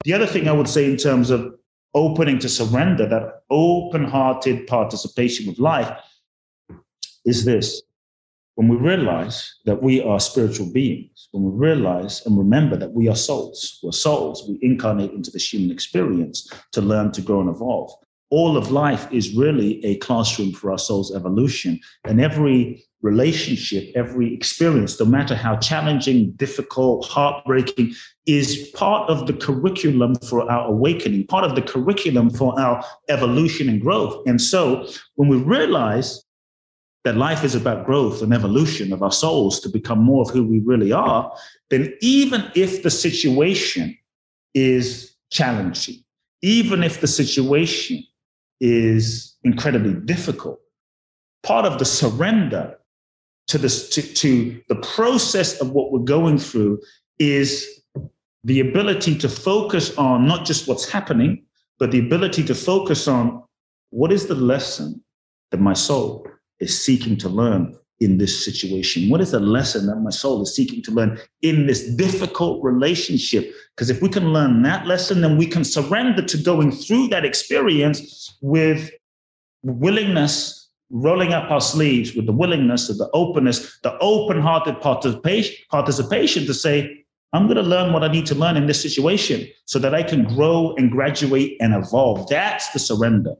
The other thing I would say in terms of opening to surrender, that open-hearted participation with life, is this. When we realize that we are spiritual beings, when we realize and remember that we are souls, we're souls, we incarnate into this human experience to learn, to grow, and evolve. All of life is really a classroom for our soul's evolution. And every relationship, every experience, no matter how challenging, difficult, heartbreaking, is part of the curriculum for our awakening, part of the curriculum for our evolution and growth. And so when we realize that life is about growth and evolution of our souls to become more of who we really are, then even if the situation is challenging, even if the situation is incredibly difficult, part of the surrender to the process of what we're going through is the ability to focus on not just what's happening, but the ability to focus on what is the lesson that my soul is seeking to learn in this situation? What is the lesson that my soul is seeking to learn in this difficult relationship? Because if we can learn that lesson, then we can surrender to going through that experience with willingness, rolling up our sleeves with the willingness of the openness, the open-hearted participation to say, I'm going to learn what I need to learn in this situation so that I can grow and graduate and evolve. That's the surrender.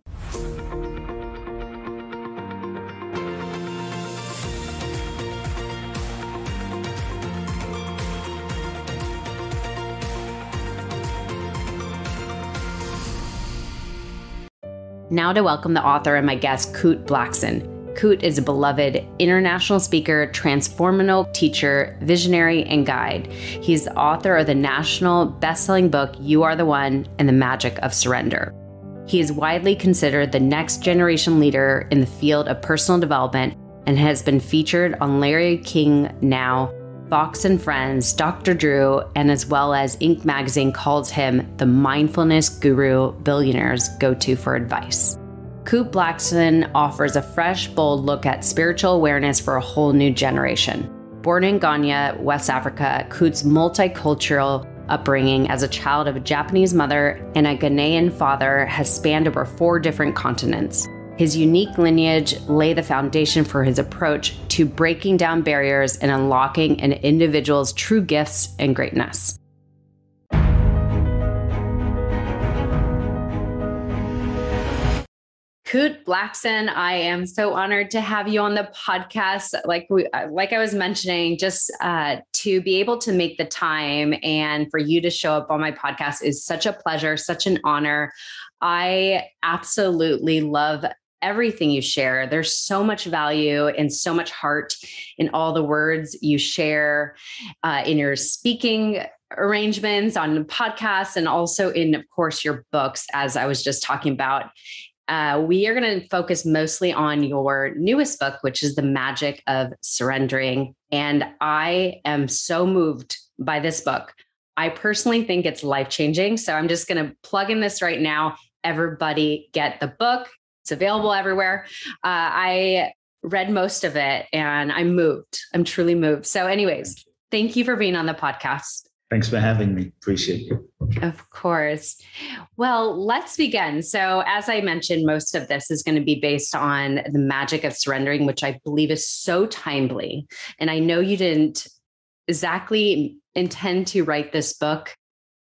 Now to welcome the author and my guest, Kute Blackson. Kute is a beloved international speaker, transformational teacher, visionary, and guide. He's the author of the national best-selling book, You.Are.The.One and the Magic of Surrender. He is widely considered the next generation leader in the field of personal development and has been featured on Larry King Now, Fox and Friends, Dr. Drew, and as well as Inc. magazine calls him the mindfulness guru Billionaires go-to for advice. Kute Blackson offers a fresh, bold look at spiritual awareness for a whole new generation. Born in Ghana, West Africa, Kute's multicultural upbringing as a child of a Japanese mother and a Ghanaian father has spanned over 4 different continents. His unique lineage lay the foundation for his approach to breaking down barriers and unlocking an individual's true gifts and greatness. Kute Blackson, I am so honored to have you on the podcast. Like I was mentioning, just to be able to make the time and for you to show up on my podcast is such a pleasure, such an honor. I absolutely love everything you share. There's so much value and so much heart in all the words you share in your speaking arrangements on podcasts and also in, of course, your books, as I was just talking about. We are going to focus mostly on your newest book, which is The Magic of Surrendering. And I am so moved by this book. I personally think it's life-changing. So I'm just going to plug in this right now. Everybody get the book. It's available everywhere. I read most of it and I'm moved. I'm truly moved. So anyways, thank you for being on the podcast. Thanks for having me. Appreciate you. Of course. Well, let's begin. So as I mentioned, most of this is going to be based on the magic of surrendering, which I believe is so timely. And I know you didn't exactly intend to write this book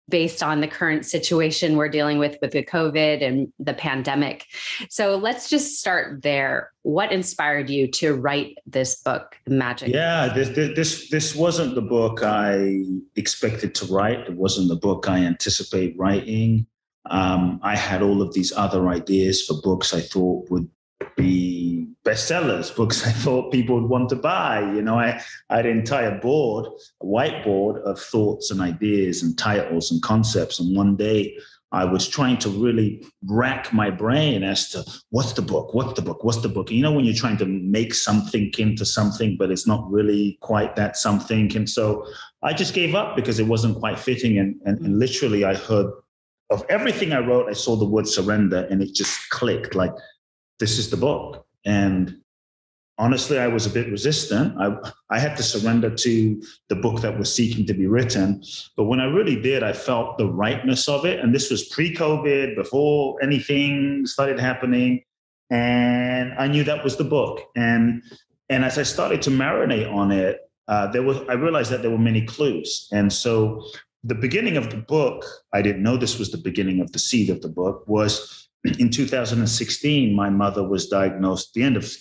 based on the current situation we're dealing with the COVID and the pandemic. So let's just start there. What inspired you to write this book, Magic? Yeah, this wasn't the book I expected to write. It wasn't the book I anticipate writing. I had all of these other ideas for books I thought would be bestsellers, books I thought people would want to buy. You know, I had an entire board, a whiteboard of thoughts and ideas and titles and concepts. And one day I was trying to really rack my brain as to what's the book? And you know, when you're trying to make something into something, but it's not really quite that something. And so I just gave up because it wasn't quite fitting. And literally I heard of everything I wrote, I saw the word surrender and it just clicked like, this is the book. And honestly, I was a bit resistant. I had to surrender to the book that was seeking to be written. But when I really did, I felt the rightness of it. And this was pre-COVID, before anything started happening. And I knew that was the book. And as I started to marinate on it, I realized that there were many clues. And so the beginning of the book, I didn't know this was the beginning of the seed of the book, was in 2016, my mother was diagnosed, the end of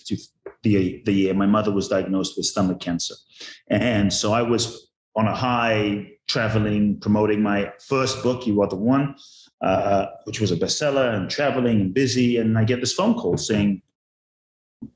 the year, my mother was diagnosed with stomach cancer. And so I was on a high, traveling, promoting my first book, You.Are.The.One, which was a bestseller, and traveling and busy. And I get this phone call saying,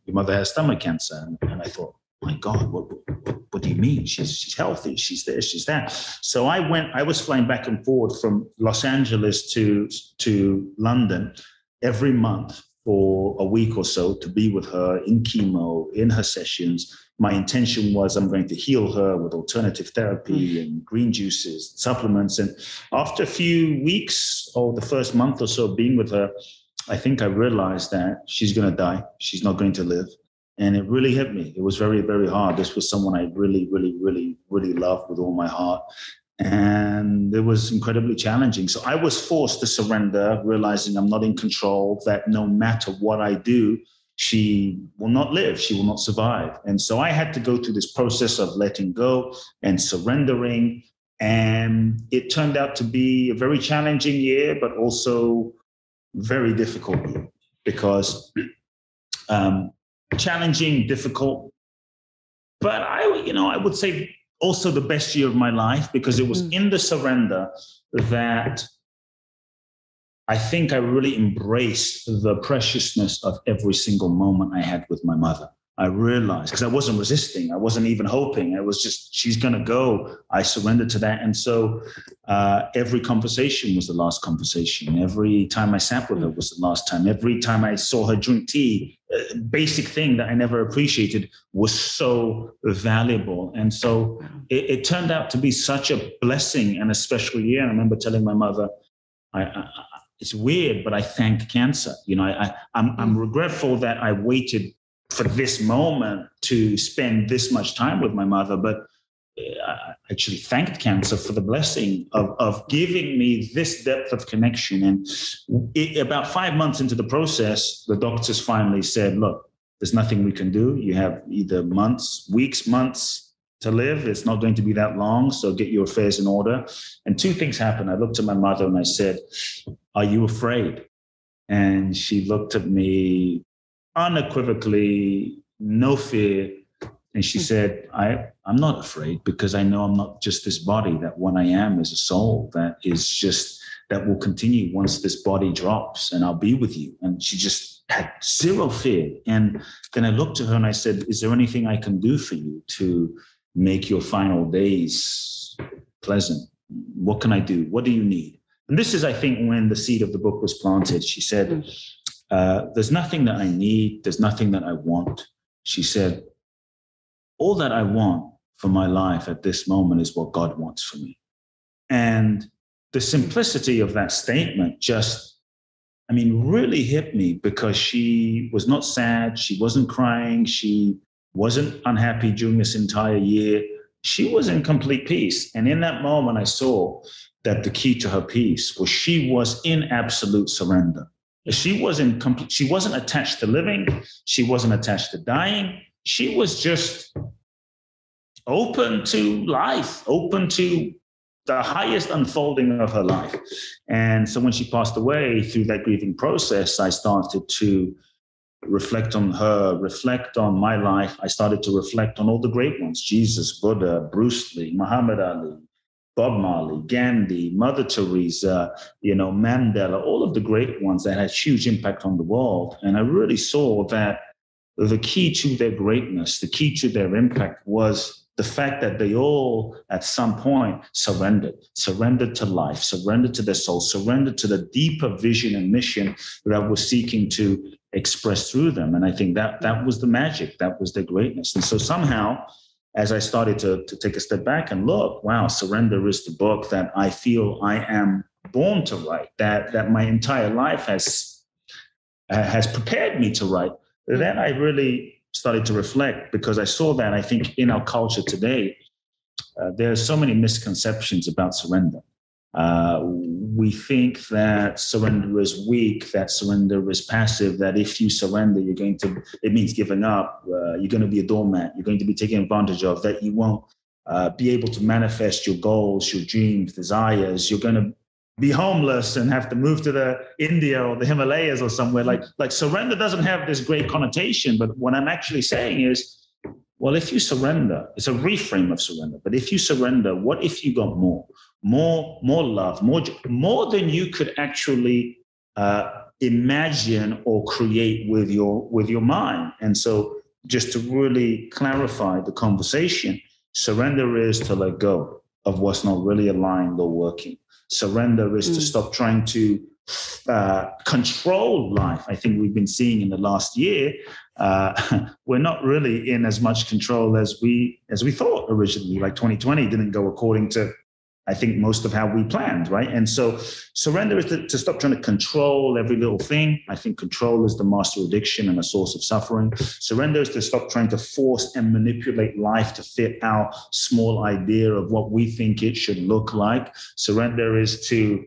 your mother has stomach cancer. And I thought, my God, what do you mean? She's healthy. She's this, she's that. So I was flying back and forth from Los Angeles to London every month for a week or so to be with her in chemo, in her sessions. My intention was I'm going to heal her with alternative therapy and green juices, supplements. And after a few weeks or the first month or so being with her, I think I realized that she's going to die. She's not going to live. And it really hit me. It was very, very hard. This was someone I really, really, really, really loved with all my heart. And it was incredibly challenging. So I was forced to surrender, realizing I'm not in control, that no matter what I do, she will not live. She will not survive. And so I had to go through this process of letting go and surrendering. And it turned out to be a very challenging year, but also very difficult year because challenging, difficult, but I would say also the best year of my life, because it was in the surrender that I think I really embraced the preciousness of every single moment I had with my mother. I realized, because I wasn't resisting, I wasn't even hoping. I was just, she's going to go. I surrendered to that. And so every conversation was the last conversation. Every time I sat with her was the last time. Every time I saw her drink tea, basic thing that I never appreciated was so valuable. And so it turned out to be such a blessing and a special year. And I remember telling my mother, it's weird, but I thank cancer. I'm regretful that I waited for this moment to spend this much time with my mother, but I actually thanked cancer for the blessing of giving me this depth of connection. And about 5 months into the process, the doctors finally said, look, there's nothing we can do. You have either weeks, months to live. It's not going to be that long. So get your affairs in order. And two things happened. I looked at my mother and I said, are you afraid? And she looked at me unequivocally, no fear. And she said, I'm not afraid, because I know I'm not just this body, that what I am is a soul that will continue once this body drops, and I'll be with you. And she just had zero fear. And then I looked at her and I said, is there anything I can do for you to make your final days pleasant? What can I do? What do you need? And this is, I think, when the seed of the book was planted. She said, there's nothing that I need. There's nothing that I want. She said, all that I want for my life at this moment is what God wants for me. And the simplicity of that statement really hit me, because she was not sad. She wasn't crying. She wasn't unhappy during this entire year. She was in complete peace. And in that moment, I saw that the key to her peace was she was in absolute surrender. She wasn't attached to living. She wasn't attached to dying. She was just open to life, open to the highest unfolding of her life. And so when she passed away, through that grieving process, I started to reflect on her, reflect on my life. I started to reflect on all the great ones: Jesus, Buddha, Bruce Lee, Muhammad Ali, Bob Marley, Gandhi, Mother Teresa, Mandela, all of the great ones that had huge impact on the world. And I really saw that the key to their greatness, the key to their impact, was the fact that they all, at some point, surrendered to life, surrendered to their soul, surrendered to the deeper vision and mission that was seeking to express through them. And I think that was the magic, that was their greatness. And so somehow, as I started to take a step back and look, wow, Surrender is the book that I feel I am born to write, that my entire life has prepared me to write. Then I really started to reflect, because I saw that I think in our culture today, there are so many misconceptions about surrender. We think that surrender is weak, that surrender is passive, that if you surrender, it means giving up, you're going to be a doormat, you're going to be taken advantage of, that you won't be able to manifest your goals, your dreams, desires, you're going to be homeless and have to move to India or the Himalayas or somewhere. Like surrender doesn't have this great connotation, but what I'm actually saying is, well, if you surrender, it's a reframe of surrender. But if you surrender, what if you got more love, more than you could actually imagine or create with your mind? And so, just to really clarify the conversation, surrender is to let go of what's not really aligned or working. Surrender is to stop trying to control life. I think we've been seeing in the last year, we're not really in as much control as we thought originally. Like 2020 didn't go according to, I think, most of how we planned, right? And so surrender is to stop trying to control every little thing. I think control is the master addiction and a source of suffering. Surrender is to stop trying to force and manipulate life to fit our small idea of what we think it should look like. Surrender is to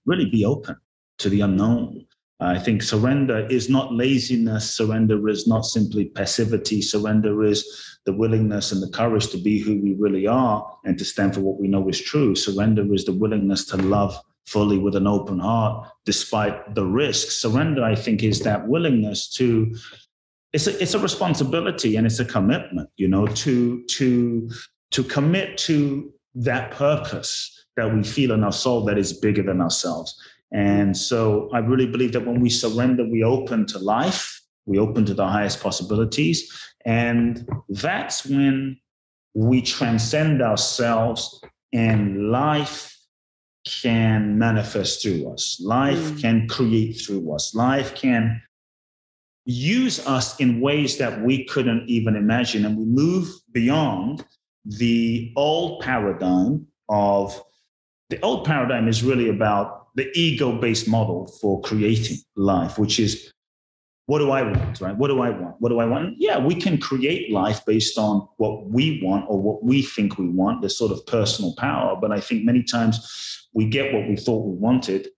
really be open to the unknown. I think surrender is not laziness. Surrender is not simply passivity. Surrender is the willingness and the courage to be who we really are and to stand for what we know is true. Surrender is the willingness to love fully with an open heart, despite the risks. Surrender, I think, is that willingness to, it's a responsibility and it's a commitment, to commit to that purpose that we feel in our soul that is bigger than ourselves. And so I really believe that when we surrender, we open to life, we open to the highest possibilities. And that's when we transcend ourselves and life can manifest through us. Life can create through us. Life can use us in ways that we couldn't even imagine. And we move beyond the old paradigm is really about the ego-based model for creating life, which is, what do I want, right? What do I want? What do I want? Yeah, we can create life based on what we want or what we think we want, this sort of personal power. But I think many times we get what we thought we wanted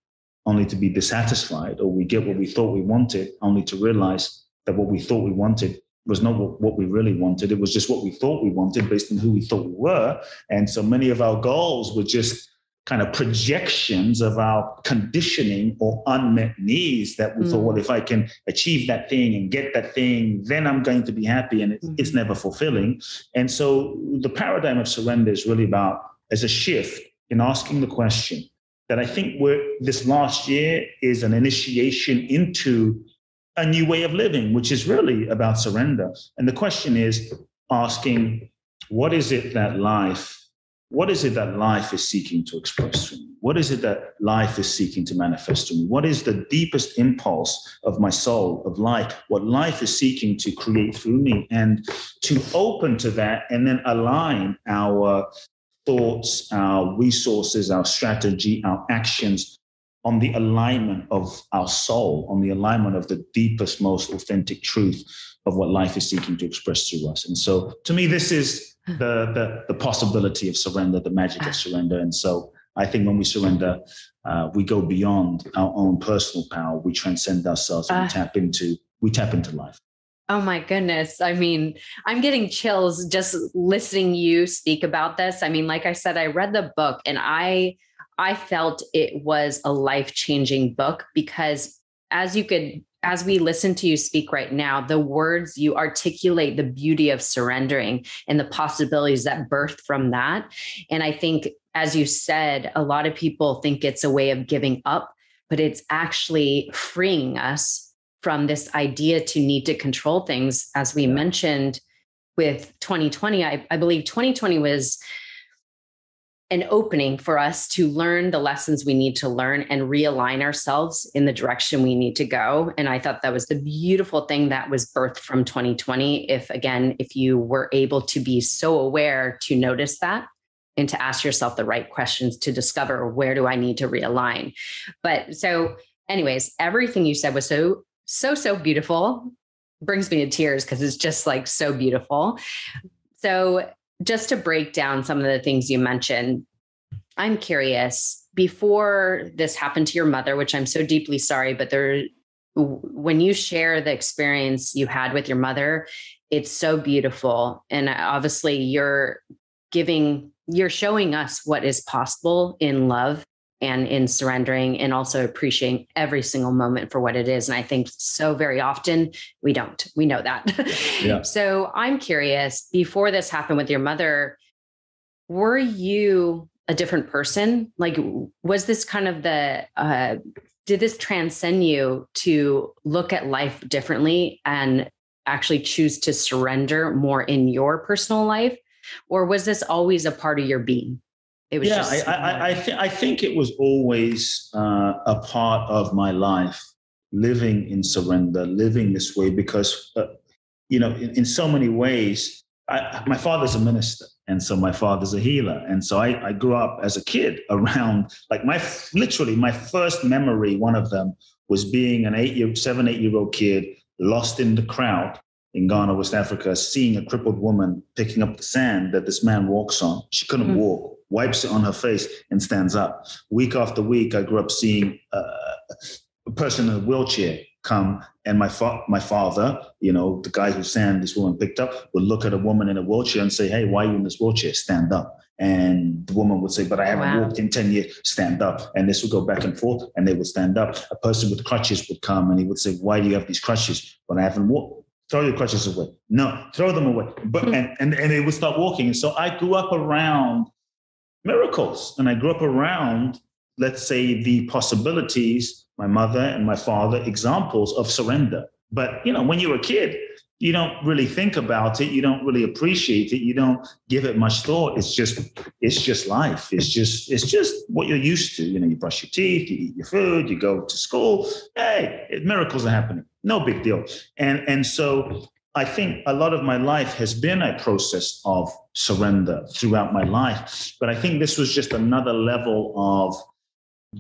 only to be dissatisfied, or we get what we thought we wanted only to realize that what we thought we wanted was not what we really wanted. It was just what we thought we wanted based on who we thought we were. And so many of our goals were just kind of projections of our conditioning or unmet needs that we thought, well, if I can achieve that thing and get that thing, then I'm going to be happy. And it's never fulfilling. And so the paradigm of surrender is really about, as a shift in asking the question that I think this last year is an initiation into a new way of living, which is really about surrender. And the question is asking, what is it that life is seeking to express to me? What is it that life is seeking to manifest to me? What is the deepest impulse of my soul, of life? What life is seeking to create through me? And to open to that and then align our thoughts, our resources, our strategy, our actions on the alignment of our soul, on the alignment of the deepest, most authentic truth of what life is seeking to express through us. And so to me, this is the possibility of surrender, the magic of surrender. And so I think when we surrender, we go beyond our own personal power. We transcend ourselves and we tap into life. Oh my goodness. I mean, I'm getting chills just listening you speak about this. I mean, like I said, I read the book and I felt it was a life-changing book because as we listen to you speak right now, the words you articulate the beauty of surrendering and the possibilities that birth from that. And I think, as you said, a lot of people think it's a way of giving up, but it's actually freeing us from this idea to need to control things. As we mentioned with 2020, I believe 2020 was an opening for us to learn the lessons we need to learn and realign ourselves in the direction we need to go. And I thought that was the beautiful thing that was birthed from 2020. If you were able to be so aware to notice that and to ask yourself the right questions to discover, where do I need to realign? But so anyways, everything you said was so beautiful. brings me to tears because it's just like so beautiful. So just to break down some of the things you mentioned, I'm curious, before this happened to your mother, which I'm so deeply sorry, but when you share the experience you had with your mother, it's so beautiful. And obviously you're showing us what is possible in love and in surrendering, and also appreciating every single moment for what it is. And I think so very often we don't. We know that. Yeah. So I'm curious, before this happened with your mother, were you a different person? Like, was this kind of did this transcend you to look at life differently and actually choose to surrender more in your personal life? Or was this always a part of your being? It was I think it was always a part of my life, living in surrender, living this way, because, in so many ways, my father's a minister. And so my father's a healer. And so I grew up as a kid around, like my first memory, one of them was being an 8-year-old kid lost in the crowd in Ghana, West Africa, seeing a crippled woman picking up the sand that this man walks on. She couldn't walk, wipes it on her face and stands up. Week after week, I grew up seeing a person in a wheelchair come, and my father, the guy whose sand this woman picked up, would look at a woman in a wheelchair and say, "Hey, why are you in this wheelchair? Stand up." And the woman would say, "But I haven't walked in 10 years, stand up." And this would go back and forth, and they would stand up. A person with crutches would come, and he would say, "Why do you have these crutches?" "But I haven't walked." "Throw your crutches away." "No, throw them away." But and they would start walking. And so I grew up around miracles, and I grew up around, let's say, the possibilities, my mother and my father, examples of surrender. But, when you're a kid, you don't really think about it. You don't really appreciate it. You don't give it much thought. It's just life. It's just what you're used to. You brush your teeth, you eat your food, you go to school. Hey, miracles are happening. No big deal. And so I think a lot of my life has been a process of surrender throughout my life. But I think this was just another level of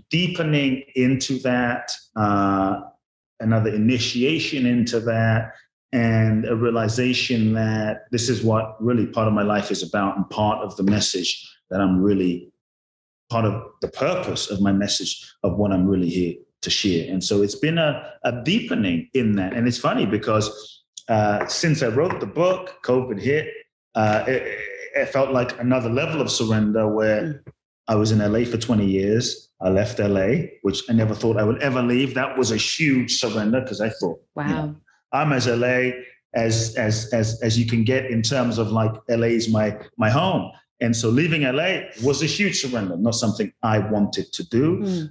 deepening into that, another initiation into that, and a realization that this is what really part of my life is about, and part of the message that I'm really, part of the purpose of my message of what I'm really here to share. And so it's been a deepening in that. And it's funny because since I wrote the book, COVID hit, it felt like another level of surrender, where I was in LA for 20 years. I left LA, which I never thought I would ever leave. That was a huge surrender, because I thought, wow, I'm as LA as you can get, in terms of like LA is my home. And so leaving LA was a huge surrender, not something I wanted to do.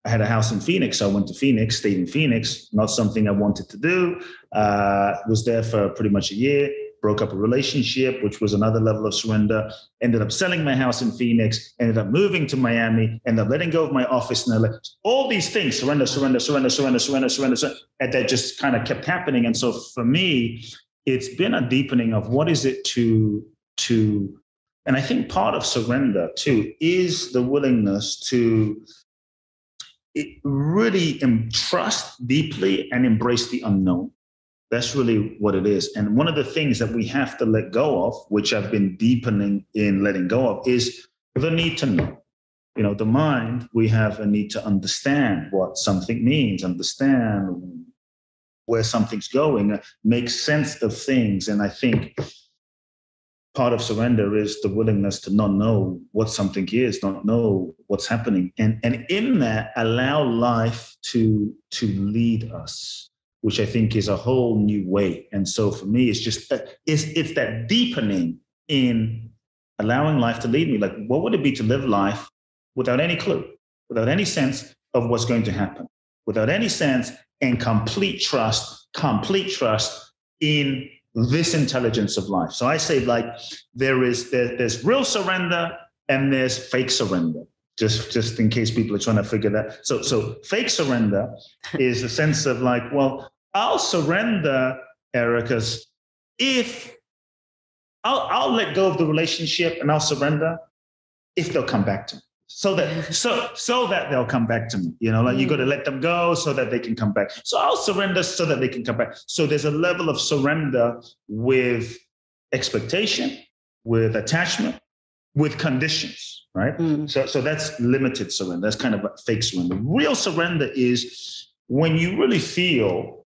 I had a house in Phoenix. So I went to Phoenix, stayed in Phoenix, not something I wanted to do. Was there for pretty much a year, broke up a relationship, which was another level of surrender, ended up selling my house in Phoenix, ended up moving to Miami, ended up letting go of my office in LA. All these things, surrender, and that just kind of kept happening. And so for me, it's been a deepening of what is it to, and I think part of surrender too is the willingness to really trust deeply and embrace the unknown. That's really what it is. And one of the things that we have to let go of, which I've been deepening in letting go of, is the need to know. The mind, we have a need to understand what something means, understand where something's going, make sense of things. And I think part of surrender is the willingness to not know what something is, not know what's happening. And in that, allow life to lead us, which I think is a whole new way. And so for me, it's that deepening in allowing life to lead me. Like, what would it be to live life without any clue, without any sense of what's going to happen, without any sense, and complete trust in this intelligence of life? So I say, like, there's real surrender and there's fake surrender. Just in case people are trying to figure that. So fake surrender is a sense of like, well, I'll surrender, Erica's, if I'll let go of the relationship, and I'll surrender if they'll come back to me. so that they'll come back to me. You got to let them go so that they can come back. So I'll surrender so that they can come back. So there's a level of surrender with expectation, with attachment, with conditions, right? So that's limited surrender. That's kind of a fake surrender. Real surrender is when you really feel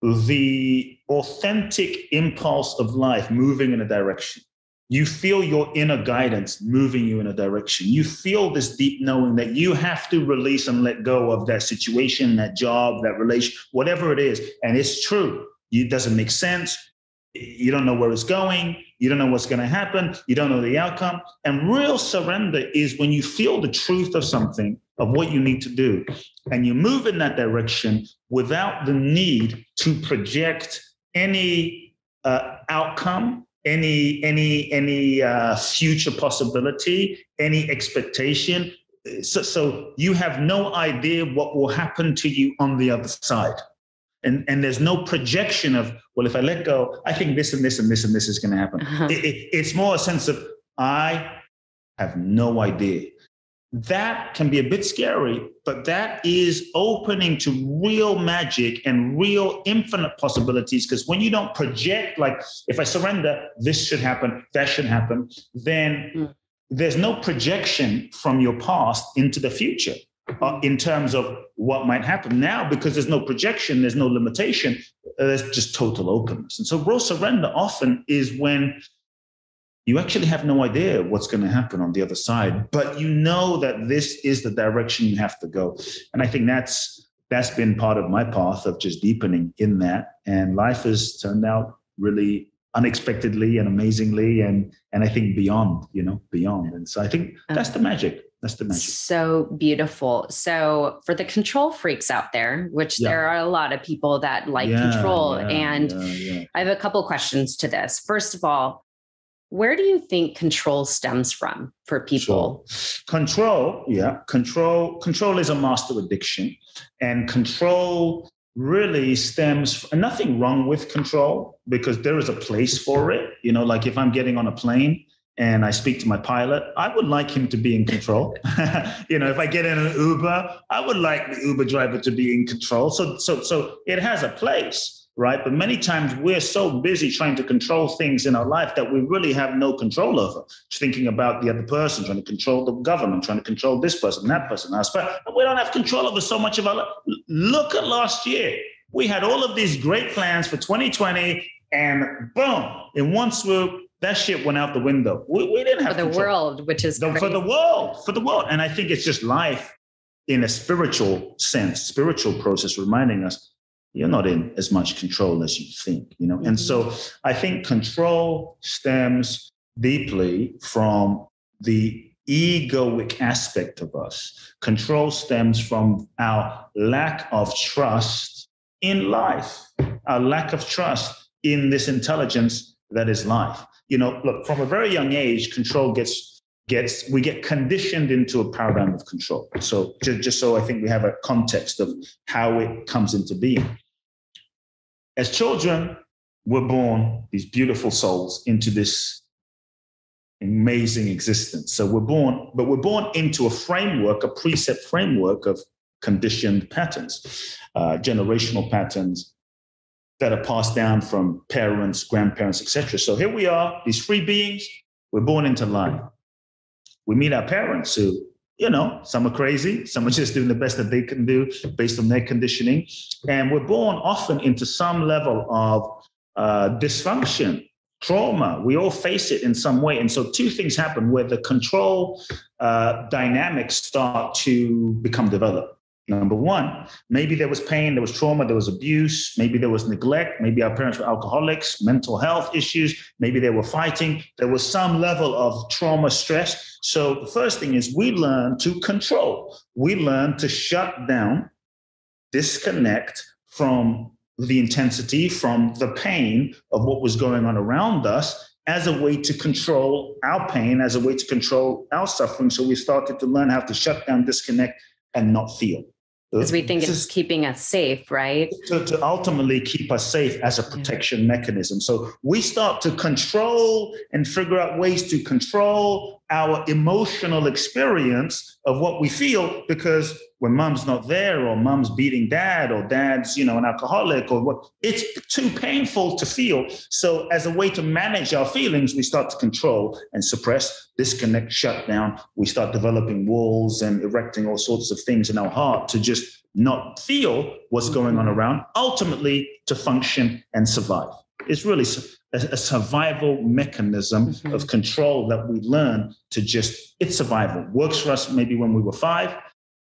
the authentic impulse of life moving in a direction. You feel your inner guidance moving you in a direction. You feel this deep knowing that you have to release and let go of that situation, that job, that relation, whatever it is. And it's true. It doesn't make sense. You don't know where it's going. You don't know what's going to happen. You don't know the outcome. And real surrender is when you feel the truth of something, of what you need to do, and you move in that direction without the need to project any outcome, any future possibility, any expectation. So you have no idea what will happen to you on the other side. And there's no projection of, well, if I let go, I think this and this and this and this is going to happen. It's more a sense of, I have no idea. That can be a bit scary, but that is opening to real magic and real infinite possibilities. Because when you don't project, like, if I surrender, this should happen, that should happen, then there's no projection from your past into the future. In terms of what might happen now, because there's no projection, there's no limitation, there's just total openness. And so real surrender often is when you actually have no idea what's going to happen on the other side, but you know that this is the direction you have to go. And I think that's been part of my path of just deepening in that. And life has turned out really unexpectedly and amazingly, and I think beyond. And so I think that's the magic. That's the magic. So beautiful. So for the control freaks out there, which there are a lot of people that like control. I have a couple questions to this. First of all, where do you think control stems from for people? Control is a master addiction. And control really stems, and nothing wrong with control, because there is a place for it. Like if I'm getting on a plane and I speak to my pilot, I would like him to be in control. If I get in an Uber, I would like the Uber driver to be in control. So it has a place, right? But many times we're so busy trying to control things in our life that we really have no control over. Just thinking about the other person, trying to control the government, trying to control this person, that person, we don't have control over so much of our life. Look at last year. We had all of these great plans for 2020, and boom, in one swoop, that shit went out the window. We didn't have for the world, which is for the world. And I think it's just life in a spiritual sense, spiritual process, reminding us you're not in as much control as you think, And so I think control stems deeply from the egoic aspect of us. Control stems from our lack of trust in life, our lack of trust in this intelligence that is life. Look, from a very young age, control we get conditioned into a paradigm of control. So just so I think we have a context of how it comes into being. As children, we're born, these beautiful souls, into this amazing existence. So we're born into a framework, a preset framework of conditioned patterns, generational patterns, that are passed down from parents, grandparents, etc. So here we are, these free beings, we're born into life. We meet our parents who, some are crazy, some are just doing the best that they can do based on their conditioning. And we're born often into some level of dysfunction, trauma. We all face it in some way. And so two things happen where the control dynamics start to become developed. Number one, maybe there was pain, there was trauma, there was abuse, maybe there was neglect, maybe our parents were alcoholics, mental health issues, maybe they were fighting. There was some level of trauma, stress. So the first thing is we learn to control. We learn to shut down, disconnect from the intensity, from the pain of what was going on around us as a way to control our pain, as a way to control our suffering. So we started to learn how to shut down, disconnect, and not feel. Because we think it's keeping us safe, right? To ultimately keep us safe as a protection mechanism. So we start to control and figure out ways to control our emotional experience of what we feel, because when mom's not there, or mom's beating dad, or dad's, an alcoholic, or what, it's too painful to feel. So as a way to manage our feelings, we start to control and suppress, disconnect, shut down. We start developing walls and erecting all sorts of things in our heart to just not feel what's going on around, ultimately to function and survive. It's really a survival mechanism of control that we learn to it's survival. Works for us maybe when we were 5,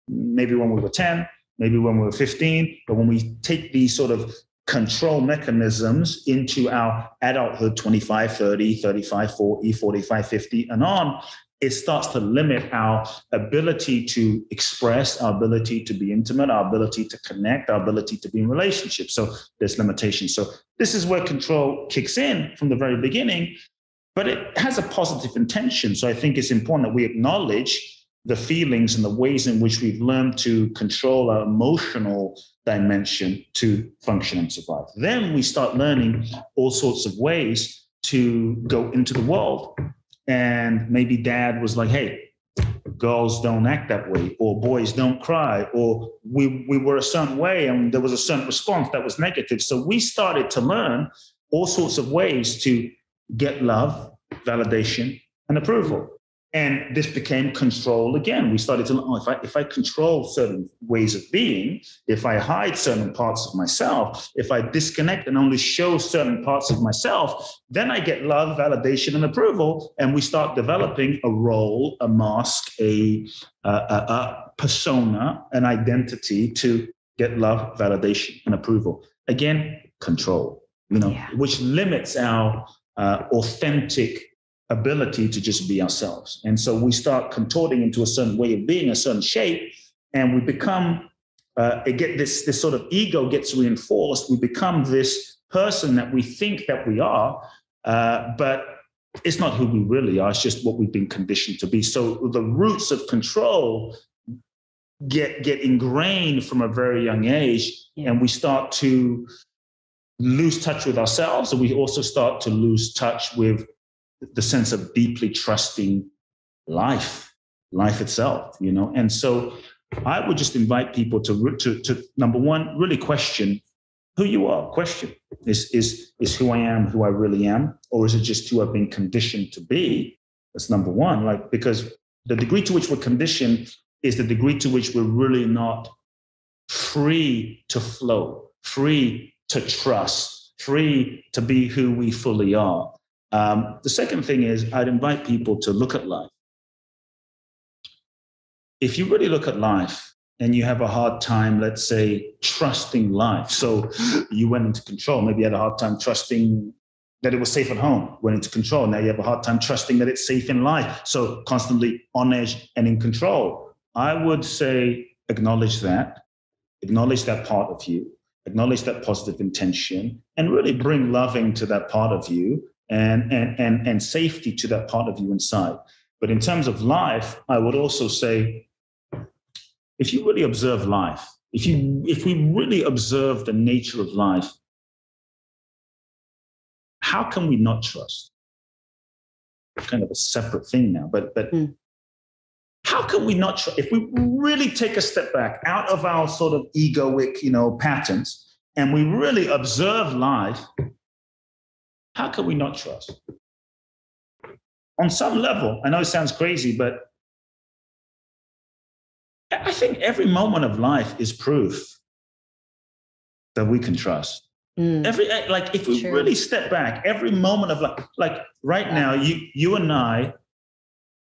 maybe when we were 10, maybe when we were 15. But when we take these sort of control mechanisms into our adulthood, 25, 30, 35, 40, 45, 50 and on, it starts to limit our ability to express, our ability to be intimate, our ability to connect, our ability to be in relationships. So there's limitations. So this is where control kicks in from the very beginning, but it has a positive intention. So I think it's important that we acknowledge the feelings and the ways in which we've learned to control our emotional dimension to function and survive. Then we start learning all sorts of ways to go into the world. And maybe dad was like, hey, girls don't act that way, or boys don't cry, or we were a certain way and there was a certain response that was negative. So we started to learn all sorts of ways to get love, validation, and approval. And this became control again. We started to learn, if I control certain ways of being, if I hide certain parts of myself, if I disconnect and only show certain parts of myself, then I get love, validation, and approval. And we start developing a role, a mask, a persona, an identity to get love, validation, and approval. Again, control, which limits our authentic ability to just be ourselves. And so we start contorting into a certain way of being, a certain shape, and we become, this sort of ego gets reinforced. We become this person that we think that we are, but it's not who we really are. It's just what we've been conditioned to be. So the roots of control get ingrained from a very young age, and we start to lose touch with ourselves, and we also start to lose touch with the sense of deeply trusting life itself, And so I would just invite people to number one, really question who you are. Question, is who I am, who I really am, or is it just who I've been conditioned to be? That's number one, because the degree to which we're conditioned is the degree to which we're really not free to flow, free to trust, free to be who we fully are. The second thing is I'd invite people to look at life. If you really look at life and you have a hard time, let's say, trusting life. So you went into control. Maybe you had a hard time trusting that it was safe at home, went into control. Now you have a hard time trusting that it's safe in life. So constantly on edge and in control. I would say acknowledge that part of you, acknowledge that positive intention, and really bring loving to that part of you. And safety to that part of you inside. But in terms of life, I would also say, if you really observe life, if we really observe the nature of life, how can we not trust? Kind of a separate thing now, but how can we not trust? If we really take a step back out of our sort of egoic, patterns, and we really observe life, how can we not trust? On some level, I know it sounds crazy, but I think every moment of life is proof that we can trust. If we really step back, every moment of life, like right now, you and I,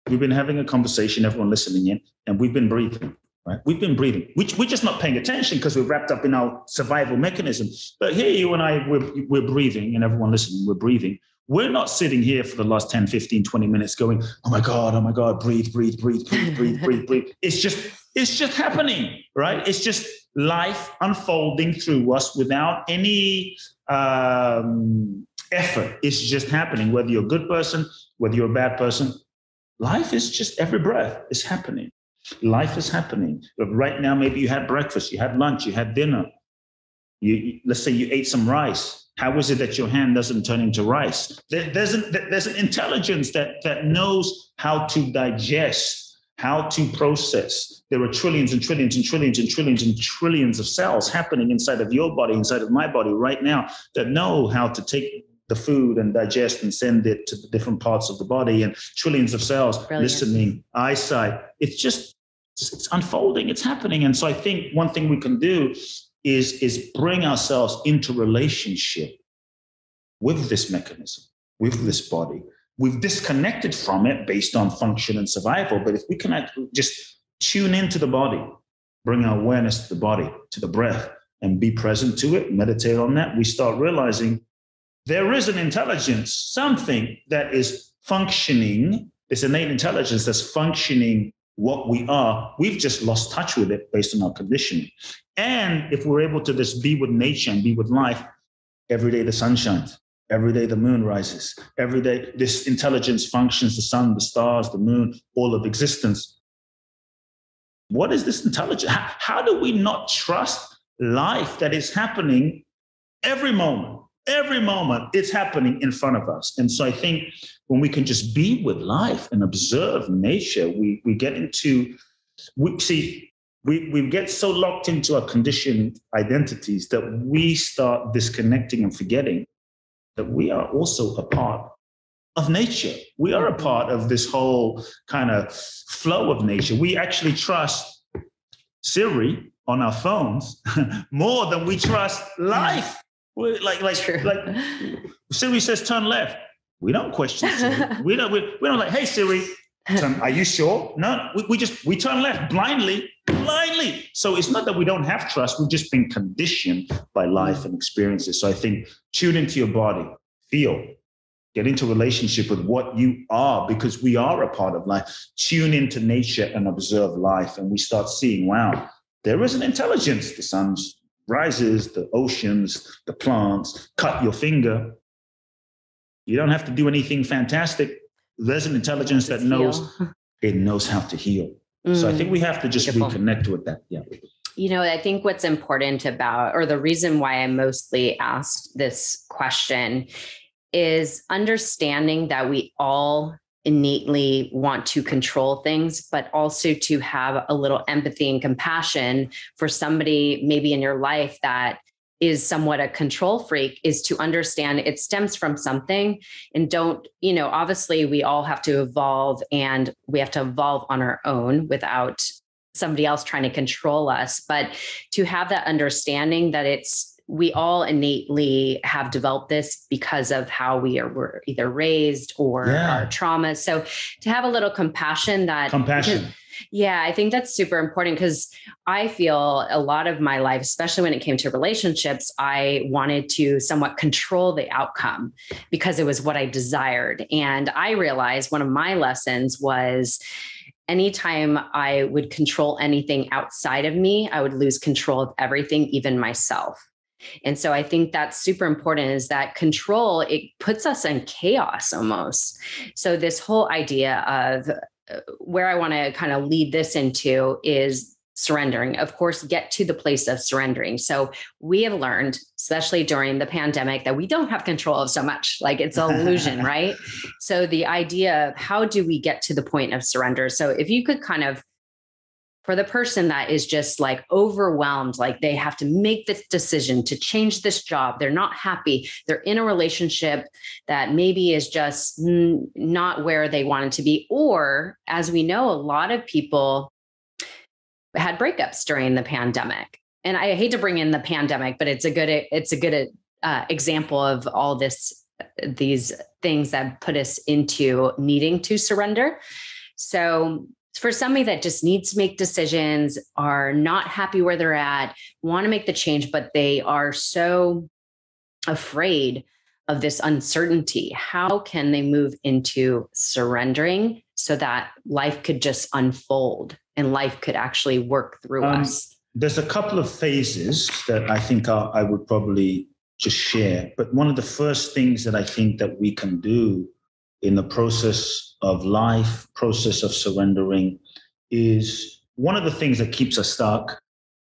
we've been having a conversation, everyone listening in, and we've been breathing. Right? We've been breathing. We're just not paying attention because we're wrapped up in our survival mechanism. But here you and I, we're breathing, and everyone listening, we're breathing. We're not sitting here for the last 10, 15, 20 minutes going, oh my God, breathe. It's just happening, right? It's just life unfolding through us without any effort. It's just happening, whether you're a good person, whether you're a bad person. Life is just every breath is happening. Life is happening. But right now, maybe you had breakfast, you had lunch, you had dinner. Let's say you ate some rice. How is it that your hand doesn't turn into rice? There's an intelligence that knows how to digest, how to process. There are trillions and trillions and trillions and trillions and trillions of cells happening inside of your body, inside of my body right now, that know how to take the food and digest and send it to the different parts of the body, and trillions of cells. Brilliant. Listening, eyesight. It's unfolding, it's happening. And so I think one thing we can do is bring ourselves into relationship with this mechanism, with this body. We've disconnected from it based on function and survival. But if we can actually just tune into the body, bring our awareness to the body, to the breath, and be present to it, meditate on that, we start realizing there is an intelligence, something that is functioning, this innate intelligence that's functioning what we are. We've just lost touch with it based on our conditioning. And if we're able to just be with nature and be with life, every day the sun shines, every day the moon rises, every day this intelligence functions, the sun, the stars, the moon, all of existence. What is this intelligence? How do we not trust life that is happening every moment? Every moment it's happening in front of us. And so I think when we can just be with life and observe nature, we get into, we get so locked into our conditioned identities that we start disconnecting and forgetting that we are also a part of nature. We are a part of this whole kind of flow of nature. We actually trust Siri on our phones more than we trust life. Like Siri says, turn left. We don't question Siri. We don't like, hey Siri, are you sure? No, we turn left blindly. So it's not that we don't have trust. We've just been conditioned by life and experiences. So I think tune into your body, feel, get into relationship with what you are, because we are a part of life. Tune into nature and observe life. And we start seeing, wow, there is an intelligence. The sun's rises, the oceans, the plants, cut your finger. You don't have to do anything fantastic. There's an intelligence that knows how to heal. So I think we have to just reconnect with that. Yeah. You know, I think what's important about, or the reason why I mostly asked this question, is understanding that we all innately want to control things, but also to have a little empathy and compassion for somebody maybe in your life that is somewhat a control freak, is to understand it stems from something. And don't, obviously we all have to evolve, and we have to evolve on our own without somebody else trying to control us. But to have that understanding that we all innately have developed this because of how were either raised or our traumas. So to have a little compassion. I think that's super important, because I feel a lot of my life, especially when it came to relationships, I wanted to somewhat control the outcome because it was what I desired. And I realized one of my lessons was, anytime I would control anything outside of me, I would lose control of everything, even myself. And so I think that's super important, is that control, it puts us in chaos almost. So this whole idea of where I want to kind of lead this into is surrendering. Of course, get to the place of surrendering. So we have learned, especially during the pandemic, that we don't have control of so much, like it's an illusion, right? So the idea of how do we get to the point of surrender? So if you could kind of, for the person that is just like overwhelmed, like they have to make this decision to change this job, they're not happy, they're in a relationship that maybe is just not where they wanted to be. Or, as we know, a lot of people had breakups during the pandemic. And I hate to bring in the pandemic, but it's a good example of all these things that put us into needing to surrender. So for somebody that just needs to make decisions, are not happy where they're at, want to make the change, but they are so afraid of this uncertainty, how can they move into surrendering so that life could just unfold and life could actually work through us? There's a couple of phases that I think I would probably just share. But one of the first things that I think that we can do in the process of life, process of surrendering, is one of the things that keeps us stuck,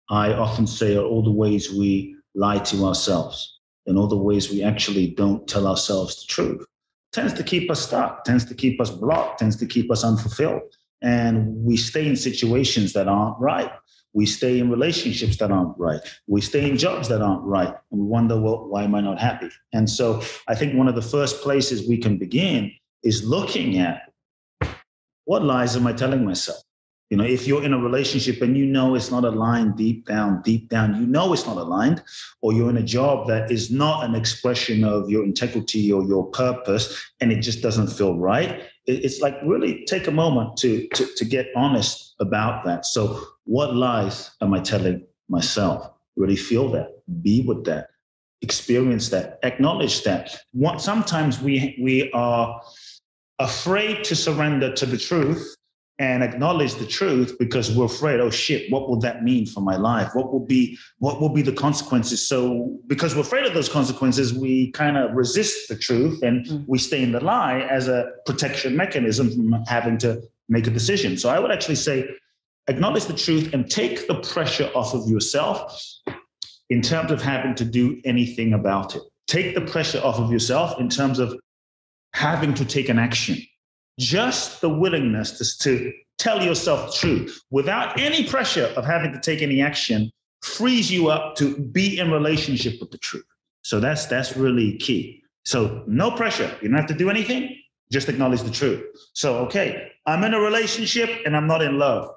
I often say, are all the ways we lie to ourselves. in all the ways we actually don't tell ourselves the truth, tends to keep us stuck, tends to keep us blocked, tends to keep us unfulfilled. And we stay in situations that aren't right. We stay in relationships that aren't right. We stay in jobs that aren't right. And we wonder, well, why am I not happy? And so I think one of the first places we can begin is looking at, what lies am I telling myself? You know, if you're in a relationship and you know it's not aligned deep down, you know it's not aligned, or you're in a job that is not an expression of your integrity or your purpose, and it just doesn't feel right, it's like really take a moment to get honest about that. So what lies am I telling myself? Really feel that, be with that, experience that, acknowledge that. Sometimes we are afraid to surrender to the truth and acknowledge the truth because we're afraid, oh shit, what will that mean for my life? What will be the consequences? So because we're afraid of those consequences, we kind of resist the truth and we stay in the lie as a protection mechanism from having to make a decision. So I would actually say, acknowledge the truth and take the pressure off of yourself in terms of having to do anything about it. Take the pressure off of yourself in terms of having to take an action. Just the willingness to tell yourself the truth without any pressure of having to take any action frees you up to be in relationship with the truth. So that's really key. So no pressure. You don't have to do anything. Just acknowledge the truth. So, okay, I'm in a relationship and I'm not in love.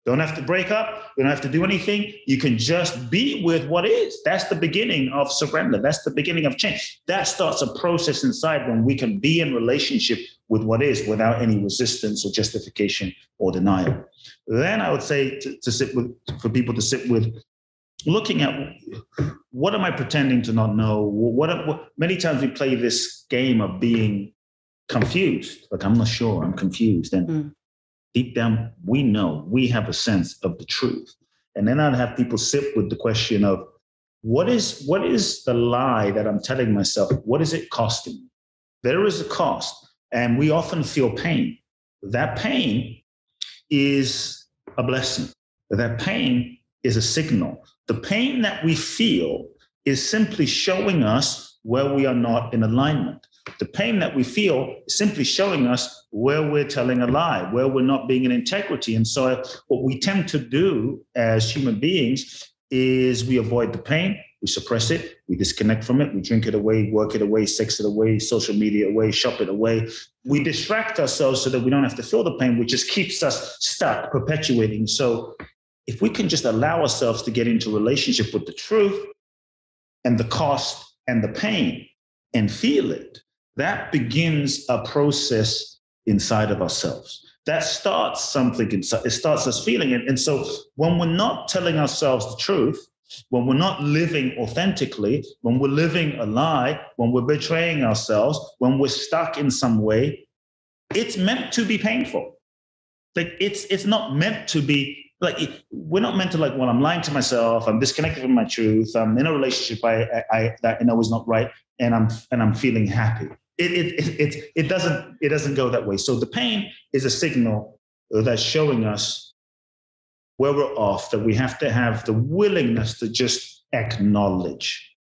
Don't have to break up. You don't have to do anything. You can just be with what is. That's the beginning of surrender. That's the beginning of change. That starts a process inside when we can be in relationship with what is without any resistance or justification or denial. Then I would say for people to sit with looking at, what am I pretending to not know? What many times we play this game of being confused. Like, I'm not sure, I'm confused. And deep down, we know, we have a sense of the truth. And then I'd have people sit with the question of, what is the lie that I'm telling myself? What is it costing me? There is a cost, and we often feel pain. That pain is a blessing. That pain is a signal. The pain that we feel is simply showing us where we are not in alignment. The pain that we feel is simply showing us where we're telling a lie, where we're not being in integrity. And so what we tend to do as human beings is we avoid the pain, we suppress it, we disconnect from it, we drink it away, work it away, sex it away, social media away, shop it away. We distract ourselves so that we don't have to feel the pain, which just keeps us stuck, perpetuating. So if we can just allow ourselves to get into relationship with the truth and the cost and the pain and feel it, that begins a process inside of ourselves. That starts something inside. It starts us feeling it. And so when we're not telling ourselves the truth, when we're not living authentically, when we're living a lie, when we're betraying ourselves, when we're stuck in some way, it's meant to be painful. Like it's not meant to be, like, we're not meant to, like, well, I'm lying to myself, I'm disconnected from my truth, I'm in a relationship that I know is not right, and I'm feeling happy. It doesn't go that way. So the pain is a signal that's showing us where we're off, that we have to have the willingness to just acknowledge,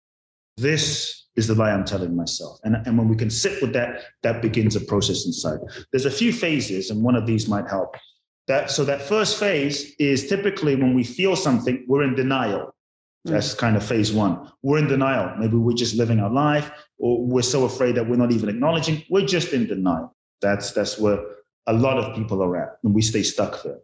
this is the lie I'm telling myself. And when we can sit with that, that begins a process inside. There's a few phases, and one of these might help. So that first phase is typically when we feel something, we're in denial. That's kind of phase one. We're in denial. Maybe we're just living our life, or we're so afraid that we're not even acknowledging. We're just in denial. That's where a lot of people are at, and we stay stuck there.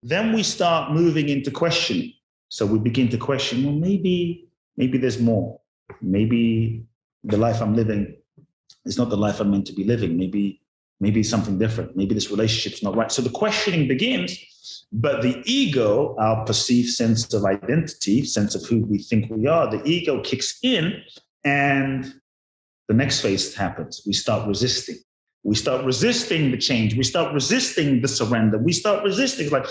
Then we start moving into questioning. So we begin to question, well, maybe there's more. Maybe the life I'm living is not the life I'm meant to be living. Maybe it's something different. Maybe this relationship's not right. So the questioning begins, but the ego, our perceived sense of identity, sense of who we think we are, the ego kicks in, and the next phase happens. We start resisting. We start resisting the change. We start resisting the surrender. We start resisting, like,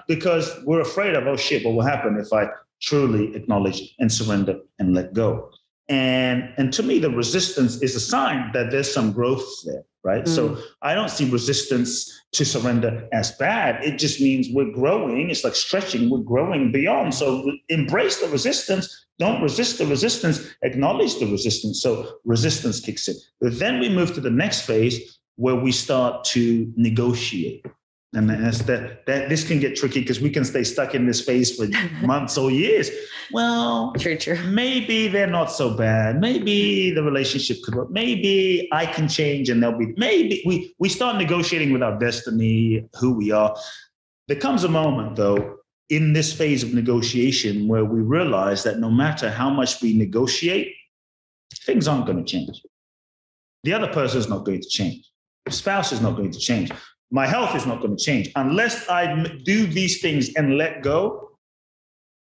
because we're afraid of, oh shit, what will happen if I truly acknowledge and surrender and let go? And to me, the resistance is a sign that there's some growth there. right? So I don't see resistance to surrender as bad. It just means we're growing. It's like stretching. We're growing beyond. So embrace the resistance. Don't resist the resistance. Acknowledge the resistance. So resistance kicks in. But then we move to the next phase where we start to negotiate. And that's that this can get tricky because we can stay stuck in this phase for months or years. Well, true. Maybe they're not so bad. Maybe the relationship could work. Maybe I can change and they'll be, maybe we start negotiating with our destiny, who we are. There comes a moment, though, in this phase of negotiation where we realize that no matter how much we negotiate, things aren't going to change. The other person is not going to change. The spouse is not going to change. My health is not going to change. Unless I do these things and let go,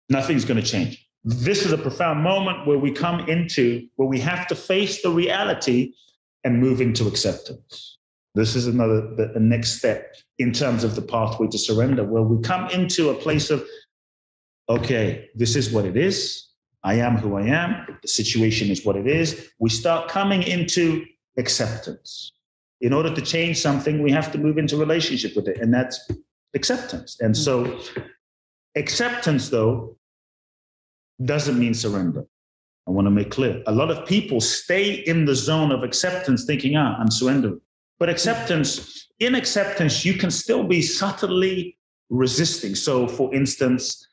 nothing's going to change. This is a profound moment where we come into, where we have to face the reality and move into acceptance. This is the next step in terms of the pathway to surrender, where we come into a place of, okay, this is what it is. I am who I am. The situation is what it is. We start coming into acceptance. In order to change something, we have to move into relationship with it, and that's acceptance. And so acceptance, though, doesn't mean surrender. I want to make clear. A lot of people stay in the zone of acceptance thinking, I'm surrendering. But in acceptance, you can still be subtly resisting. So for instance,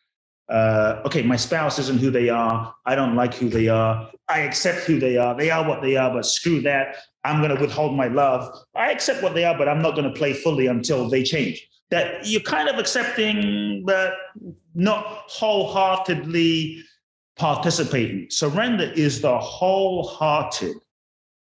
okay, my spouse isn't who they are. I don't like who they are. I accept who they are. They are what they are, but screw that. I'm going to withhold my love. I accept what they are, but I'm not going to play fully until they change. That you're kind of accepting, but not wholeheartedly participating. Surrender is the wholehearted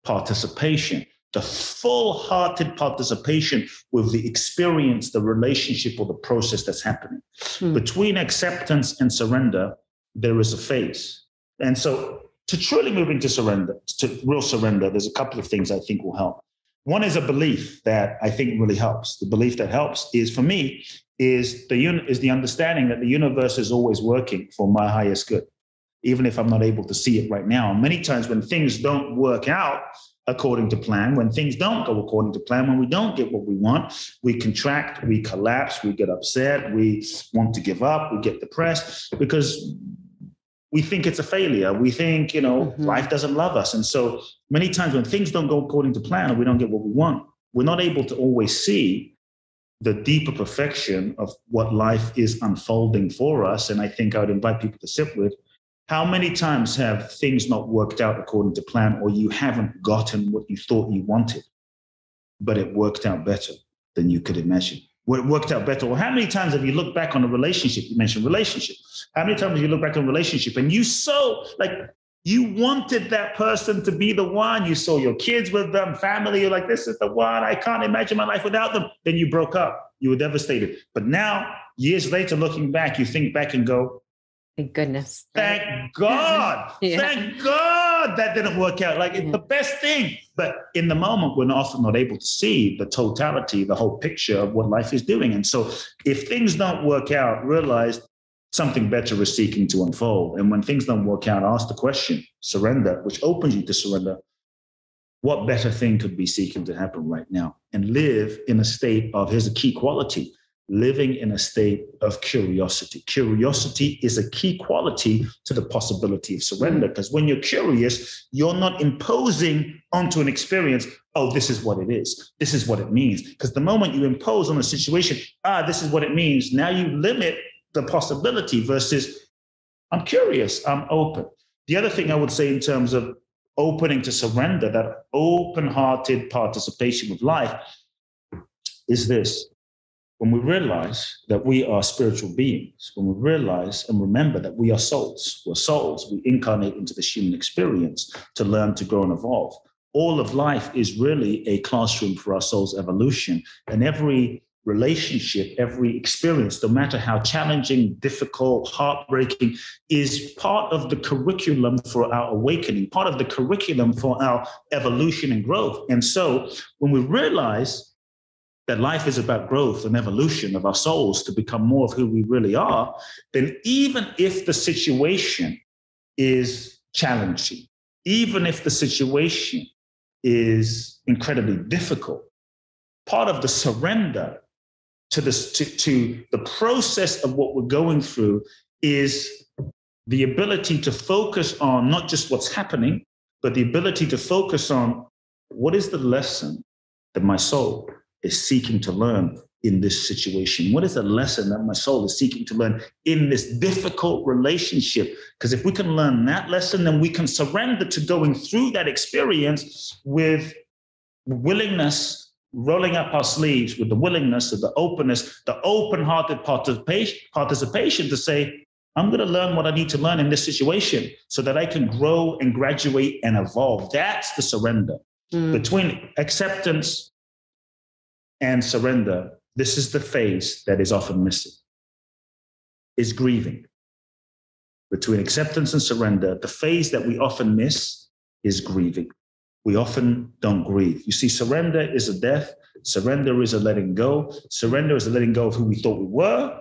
participation, the full-hearted participation with the experience, the relationship, or the process that's happening. Between acceptance and surrender, there is a phase. And so to truly move into surrender, to real surrender, there's a couple of things I think will help. One is a belief that I think really helps. The belief that helps is, for me, is the understanding that the universe is always working for my highest good, even if I'm not able to see it right now. Many times when things don't work out according to plan, when things don't go according to plan, when we don't get what we want, we contract, we collapse, we get upset, we want to give up, we get depressed because we think it's a failure. We think, life doesn't love us. And so many times when things don't go according to plan or we don't get what we want, we're not able to always see the deeper perfection of what life is unfolding for us. And I think I would invite people to sit with, how many times have things not worked out according to plan, or you haven't gotten what you thought you wanted, but it worked out better than you could imagine? Well, it worked out better. Well, how many times have you looked back on a relationship? You mentioned relationship. How many times have you looked back on a relationship and you wanted that person to be the one? You saw your kids with them, family. You're like, this is the one. I can't imagine my life without them. Then you broke up. You were devastated. But now, years later, looking back, you think back and go, thank goodness. Thank God. Yeah. Thank God that didn't work out. Like, it's the best thing. But in the moment, we're often not able to see the totality, the whole picture of what life is doing. And so if things don't work out, realize something better is seeking to unfold. And when things don't work out, ask the question, surrender, which opens you to surrender. What better thing could be seeking to happen right now? And live in a state of, here's a key quality, living in a state of curiosity. Curiosity is a key quality to the possibility of surrender, because when you're curious, you're not imposing onto an experience, oh, this is what it is. This is what it means. Because the moment you impose on a situation, this is what it means, now you limit the possibility versus I'm curious, I'm open. The other thing I would say in terms of opening to surrender, that open-hearted participation with life, is this. When we realize that we are spiritual beings, when we realize and remember that we are souls, we're souls, we incarnate into this human experience to learn, to grow, and evolve. All of life is really a classroom for our soul's evolution. And every relationship, every experience, no matter how challenging, difficult, heartbreaking, is part of the curriculum for our awakening, part of the curriculum for our evolution and growth. And so when we realize that life is about growth and evolution of our souls to become more of who we really are, then even if the situation is challenging, even if the situation is incredibly difficult. Part of the surrender to the process of what we're going through is the ability to focus on not just what's happening, but the ability to focus on what is the lesson that my soul is seeking to learn in this situation? What is the lesson that my soul is seeking to learn in this difficult relationship? Because if we can learn that lesson, then we can surrender to going through that experience with willingness, rolling up our sleeves with the willingness of the openness, the open-hearted participation to say, I'm going to learn what I need to learn in this situation so that I can grow and graduate and evolve. That's the surrender. Between acceptance and surrender, this is the phase that is often missing, is grieving. Between acceptance and surrender, the phase that we often miss is grieving. We often don't grieve. You see, surrender is a death. Surrender is a letting go. Surrender is a letting go of who we thought we were,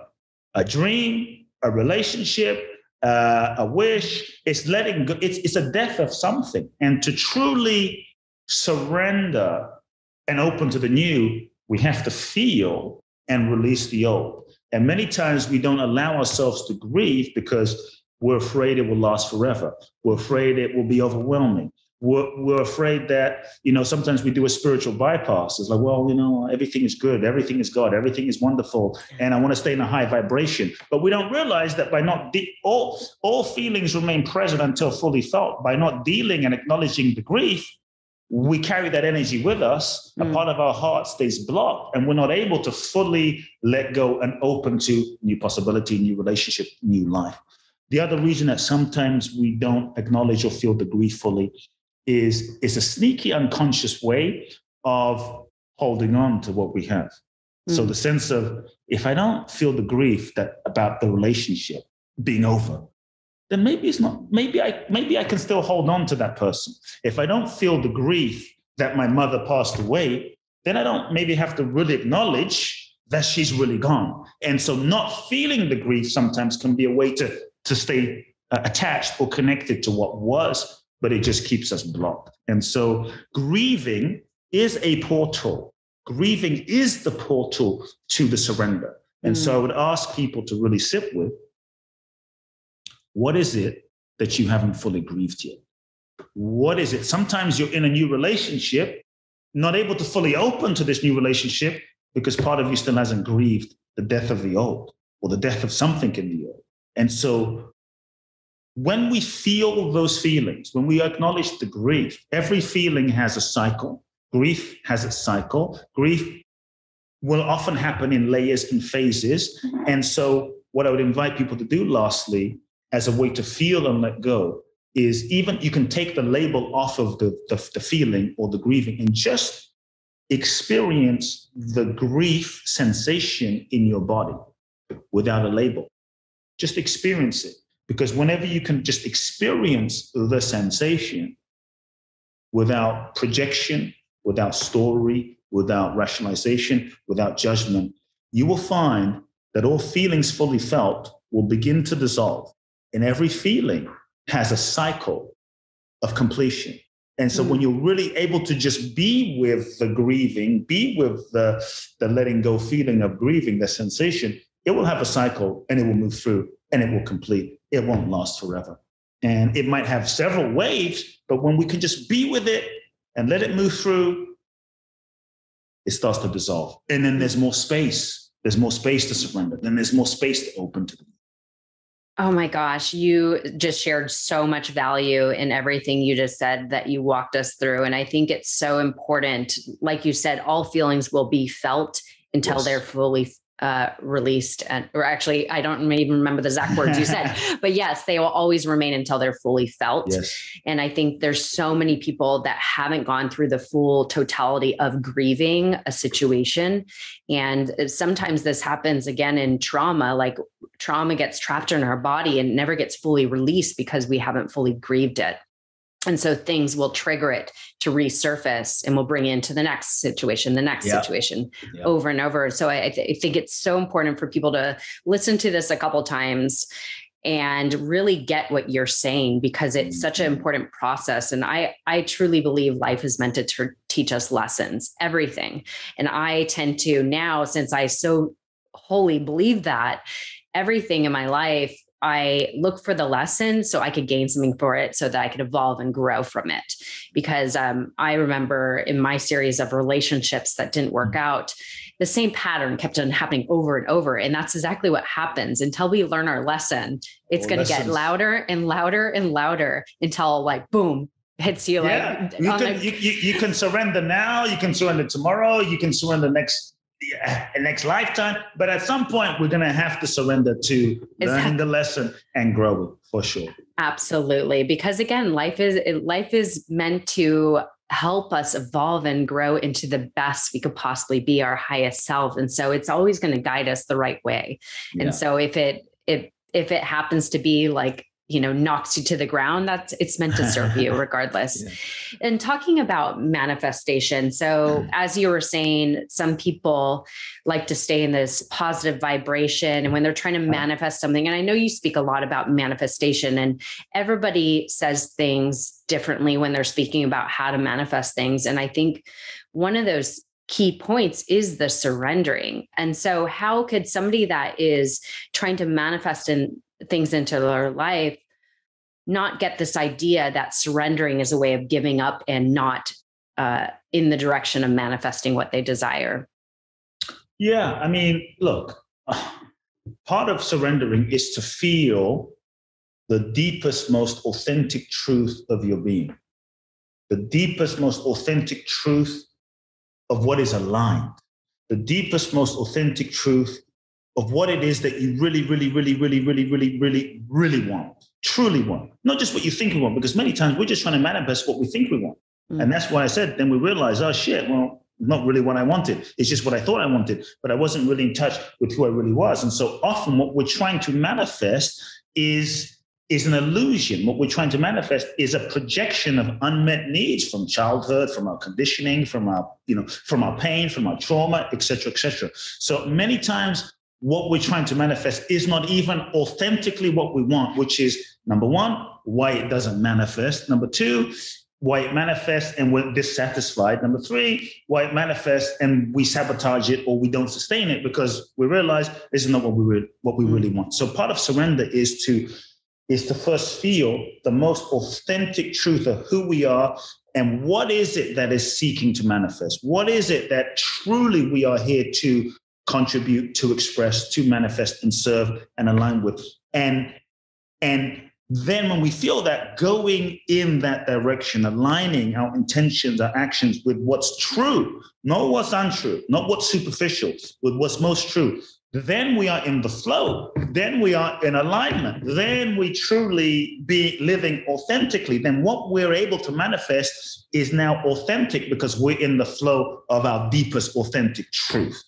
a dream, a relationship, a wish. It's letting go. It's a death of something. And to truly surrender and open to the new, we have to feel and release the old. And many times we don't allow ourselves to grieve because we're afraid it will last forever. We're afraid it will be overwhelming. We're afraid that, sometimes we do a spiritual bypass. It's like, well, everything is good. Everything is God. Everything is wonderful. And I want to stay in a high vibration. But we don't realize that by not, all feelings remain present until fully felt. By not dealing and acknowledging the grief, we carry that energy with us. A part of our heart stays blocked, and we're not able to fully let go and open to new possibility, new relationship, new life. The other reason that sometimes we don't acknowledge or feel the grief fully is a sneaky, unconscious way of holding on to what we have. So the sense of, if I don't feel the grief about the relationship being over, then maybe it's not, maybe I can still hold on to that person. If I don't feel the grief that my mother passed away, then I don't maybe have to really acknowledge that she's really gone. And so not feeling the grief sometimes can be a way to stay attached or connected to what was, but it just keeps us blocked. And so grieving is a portal. Grieving is the portal to the surrender. And so I would ask people to really sit with, what is it that you haven't fully grieved yet? What is it? Sometimes you're in a new relationship, not able to fully open to this new relationship because part of you still hasn't grieved the death of the old or the death of something in the old. And so when we feel those feelings, when we acknowledge the grief, every feeling has a cycle. Grief has its cycle. Grief will often happen in layers and phases. And so what I would invite people to do lastly, as a way to feel and let go, is even you can take the label off of the feeling or the grieving and just experience the grief sensation in your body without a label. Just experience it. Because whenever you can just experience the sensation without projection, without story, without rationalization, without judgment, you will find that all feelings fully felt will begin to dissolve. And every feeling has a cycle of completion. And so when you're really able to just be with the grieving, be with the letting go feeling of grieving, the sensation, it will have a cycle and it will move through and it will complete. It won't last forever. And it might have several waves, but when we can just be with it and let it move through, it starts to dissolve. And then there's more space. There's more space to surrender. Then there's more space to open to. Oh my gosh, you just shared so much value in everything you just said that you walked us through. And I think it's so important. Like you said, all feelings will be felt until they're fully released. Or actually, I don't even remember the exact words you said, but yes, they will always remain until they're fully felt. Yes. And I think there's so many people that haven't gone through the full totality of grieving a situation. And sometimes this happens again in trauma, like trauma gets trapped in our body and never gets fully released because we haven't fully grieved it. And so things will trigger it to resurface and we'll bring it into the next situation, over and over. So I think it's so important for people to listen to this a couple times and really get what you're saying, because it's such an important process. And I truly believe life is meant to teach us lessons, everything. And I tend to now, since I so wholly believe that, everything in my life, I look for the lesson so I could gain something for it, so that I could evolve and grow from it. Because I remember in my series of relationships that didn't work out, the same pattern kept on happening over and over. And that's exactly what happens. Until we learn our lesson, it's going to get louder and louder and louder until like, boom, hits you. Yeah. You can surrender now, you can surrender tomorrow, you can surrender next lifetime. But at some point, we're going to have to surrender to learning the lesson and growing, for sure. Absolutely. Because again, life is meant to help us evolve and grow into the best we could possibly be, our highest self. And so it's always going to guide us the right way. Yeah. And so if it happens to be like, knocks you to the ground, it's meant to serve you regardless. Yeah. And talking about manifestation. So as you were saying, some people like to stay in this positive vibration, and when they're trying to manifest something, and I know you speak a lot about manifestation, and everybody says things differently when they're speaking about how to manifest things. And I think one of those key points is the surrendering. And so how could somebody that is trying to manifest things into their life not get this idea that surrendering is a way of giving up and not in the direction of manifesting what they desire? Yeah, I mean, look, part of surrendering is to feel the deepest, most authentic truth of your being, the deepest, most authentic truth of what is aligned, the deepest, most authentic truth of what it is that you really, really, really, really, really, really, really, really want, truly want. Not just what you think you want, because many times we're just trying to manifest what we think we want. Mm. And that's why I said, then we realize, oh shit, well, not really what I wanted. It's just what I thought I wanted, but I wasn't really in touch with who I really was. And so often what we're trying to manifest is an illusion. What we're trying to manifest is a projection of unmet needs from childhood, from our conditioning, from our pain, from our trauma, et cetera, et cetera. So many times what we're trying to manifest is not even authentically what we want, which is, number one, why it doesn't manifest. Number two, why it manifests and we're dissatisfied. Number three, why it manifests and we sabotage it or we don't sustain it because we realize this is not what we really want. So part of surrender is to first feel the most authentic truth of who we are and what is it that is seeking to manifest. What is it that truly we are here to contribute, to express, to manifest and serve and align with. And then when we feel that, going in that direction, aligning our intentions, our actions with what's true, not what's untrue, not what's superficial, with what's most true, then we are in the flow. Then we are in alignment. Then we truly be living authentically. Then what we're able to manifest is now authentic because we're in the flow of our deepest authentic truth.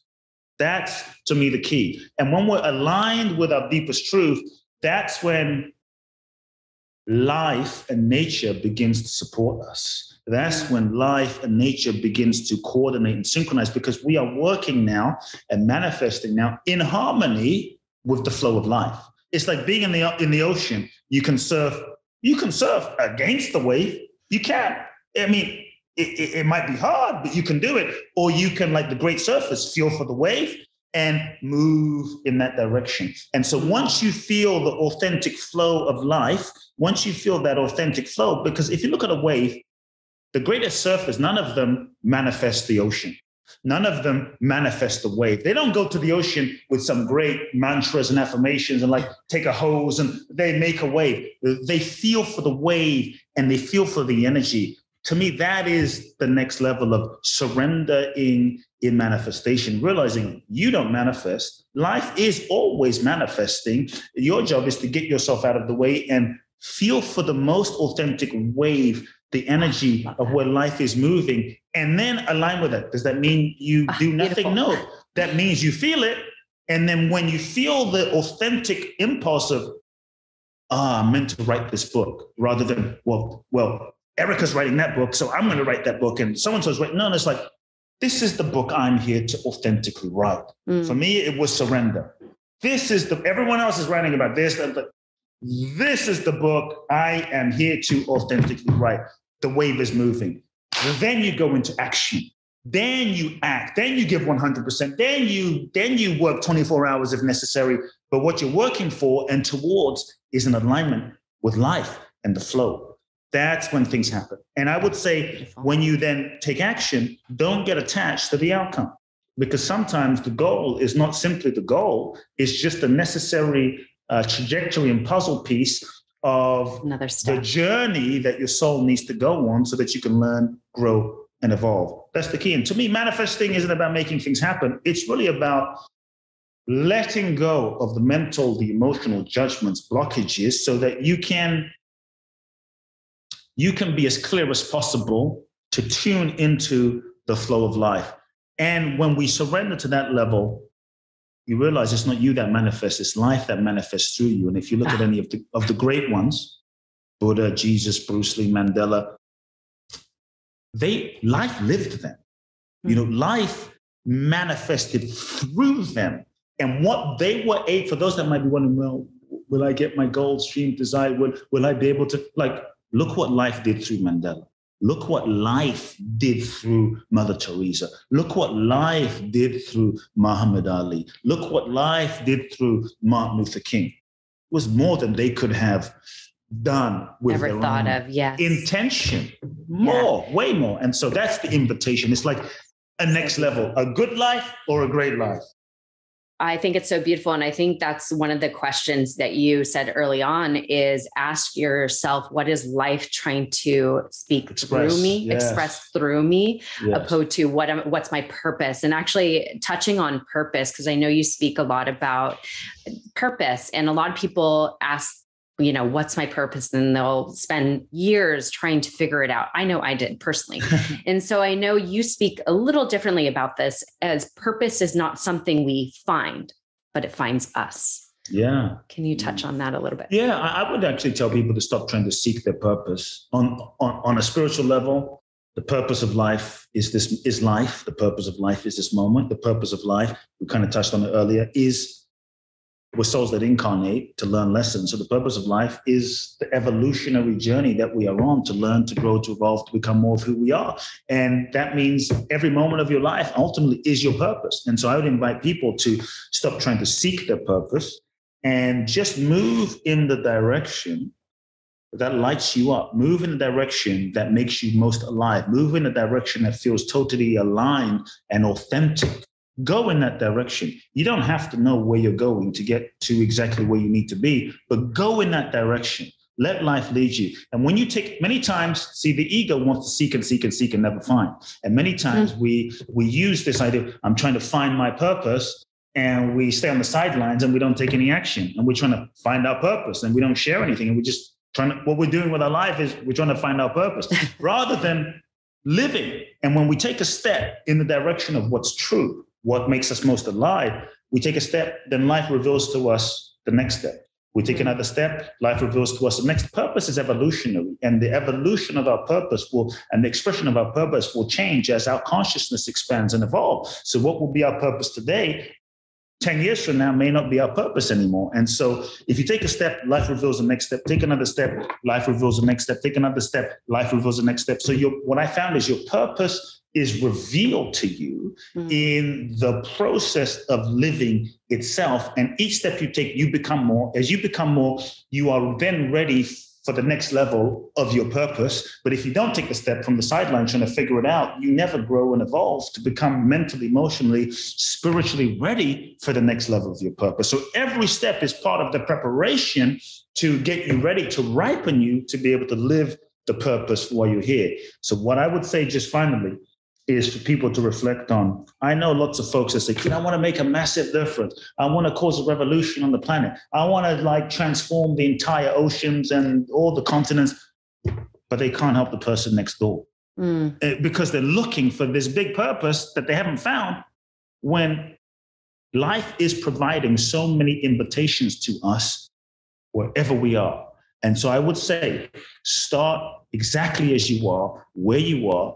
That's, to me, the key. And when we're aligned with our deepest truth, that's when life and nature begins to support us. That's when life and nature begins to coordinate and synchronize, because we are working now and manifesting now in harmony with the flow of life. It's like being in the ocean. You can surf against the wave. You can. I mean, it might be hard, but you can do it. Or you can, like the great surfers, feel for the wave and move in that direction. And so once you feel the authentic flow of life, once you feel that authentic flow, because if you look at a wave, the greatest surfers, none of them manifest the ocean. None of them manifest the wave. They don't go to the ocean with some great mantras and affirmations and like take a hose and they make a wave. They feel for the wave and they feel for the energy. To me, that is the next level of surrender in manifestation, realizing you don't manifest. Life is always manifesting. Your job is to get yourself out of the way and feel for the most authentic wave, the energy of where life is moving, and then align with it. Does that mean you do nothing? Beautiful. No, that means you feel it. And then when you feel the authentic impulse of, I'm meant to write this book, rather than, well, Erica's writing that book, so I'm going to write that book. And so-and-so's writing. No, it's like, this is the book I'm here to authentically write. For me, it was surrender. Everyone else is writing about this. this is the book I am here to authentically write. The wave is moving. Then you go into action. Then you act. Then you give 100%. Then you work 24 hours if necessary. But what you're working for and towards is an alignment with life and the flow. That's when things happen. And I would say when you then take action, don't get attached to the outcome. Because sometimes the goal is not simply the goal. It's just a necessary trajectory and puzzle piece of the journey that your soul needs to go on so that you can learn, grow, and evolve. That's the key. And to me, manifesting isn't about making things happen. It's really about letting go of the mental, the emotional judgments, blockages, so that you can be as clear as possible to tune into the flow of life. And when we surrender to that level, you realize it's not you that manifests, it's life that manifests through you. And if you look at any of the great ones, Buddha, Jesus, Bruce Lee, Mandela, life lived them. Life manifested through them. And what they were able, for those that might be wondering, well, will I get my goals, dream, desire? Will I be able to, look what life did through Mandela. Look what life did through Mother Teresa. Look what life did through Muhammad Ali. Look what life did through Martin Luther King. It was more than they could have done with their own intention. Way more. And so that's the invitation. It's like a next level, a good life or a great life. I think it's so beautiful. And I think that's one of the questions that you said early on is ask yourself, what is life trying to express through me, opposed to what's my purpose? And actually touching on purpose, because I know you speak a lot about purpose, and a lot of people ask, what's my purpose? And they'll spend years trying to figure it out. I know I did personally. And so I know you speak a little differently about this, as purpose is not something we find, but it finds us. Yeah. Can you touch on that a little bit? Yeah, I would actually tell people to stop trying to seek their purpose. On a spiritual level, the purpose of life is life. The purpose of life is this moment. The purpose of life, we kind of touched on it earlier, is we're souls that incarnate to learn lessons. So the purpose of life is the evolutionary journey that we are on to learn, to grow, to evolve, to become more of who we are. And that means every moment of your life ultimately is your purpose. And so I would invite people to stop trying to seek their purpose and just move in the direction that lights you up. Move in the direction that makes you most alive. Move in a direction that feels totally aligned and authentic. Go in that direction. You don't have to know where you're going to get to exactly where you need to be, but go in that direction. Let life lead you. And when you take, many times, see, the ego wants to seek and seek and seek and never find. And many times we use this idea, I'm trying to find my purpose, and we stay on the sidelines and we don't take any action. And we're trying to find our purpose and we don't share anything. And we're just trying to, what we're doing with our life is we're trying to find our purpose rather than living. And when we take a step in the direction of what's true, what makes us most alive, we take a step, then life reveals to us the next step. We take another step, life reveals to us the next. Purpose is evolutionary, and the evolution of our purpose and the expression of our purpose will change as our consciousness expands and evolves. So what will be our purpose today, 10 years from now, may not be our purpose anymore. And so if you take a step, life reveals the next step. Take another step, life reveals the next step. Take another step, life reveals the next step. So what I found is your purpose is revealed to you in the process of living itself. And each step you take, you become more. As you become more, you are then ready for the next level of your purpose. But if you don't take the step from the sideline trying to figure it out, you never grow and evolve to become mentally, emotionally, spiritually ready for the next level of your purpose. So every step is part of the preparation to get you ready, to ripen you to be able to live the purpose while you're here. So what I would say just finally is for people to reflect on. I know lots of folks that say, I want to make a massive difference. I want to cause a revolution on the planet. I want to transform the entire oceans and all the continents, but they can't help the person next door because they're looking for this big purpose that they haven't found, when life is providing so many invitations to us wherever we are. And so I would say, start exactly as you are, where you are,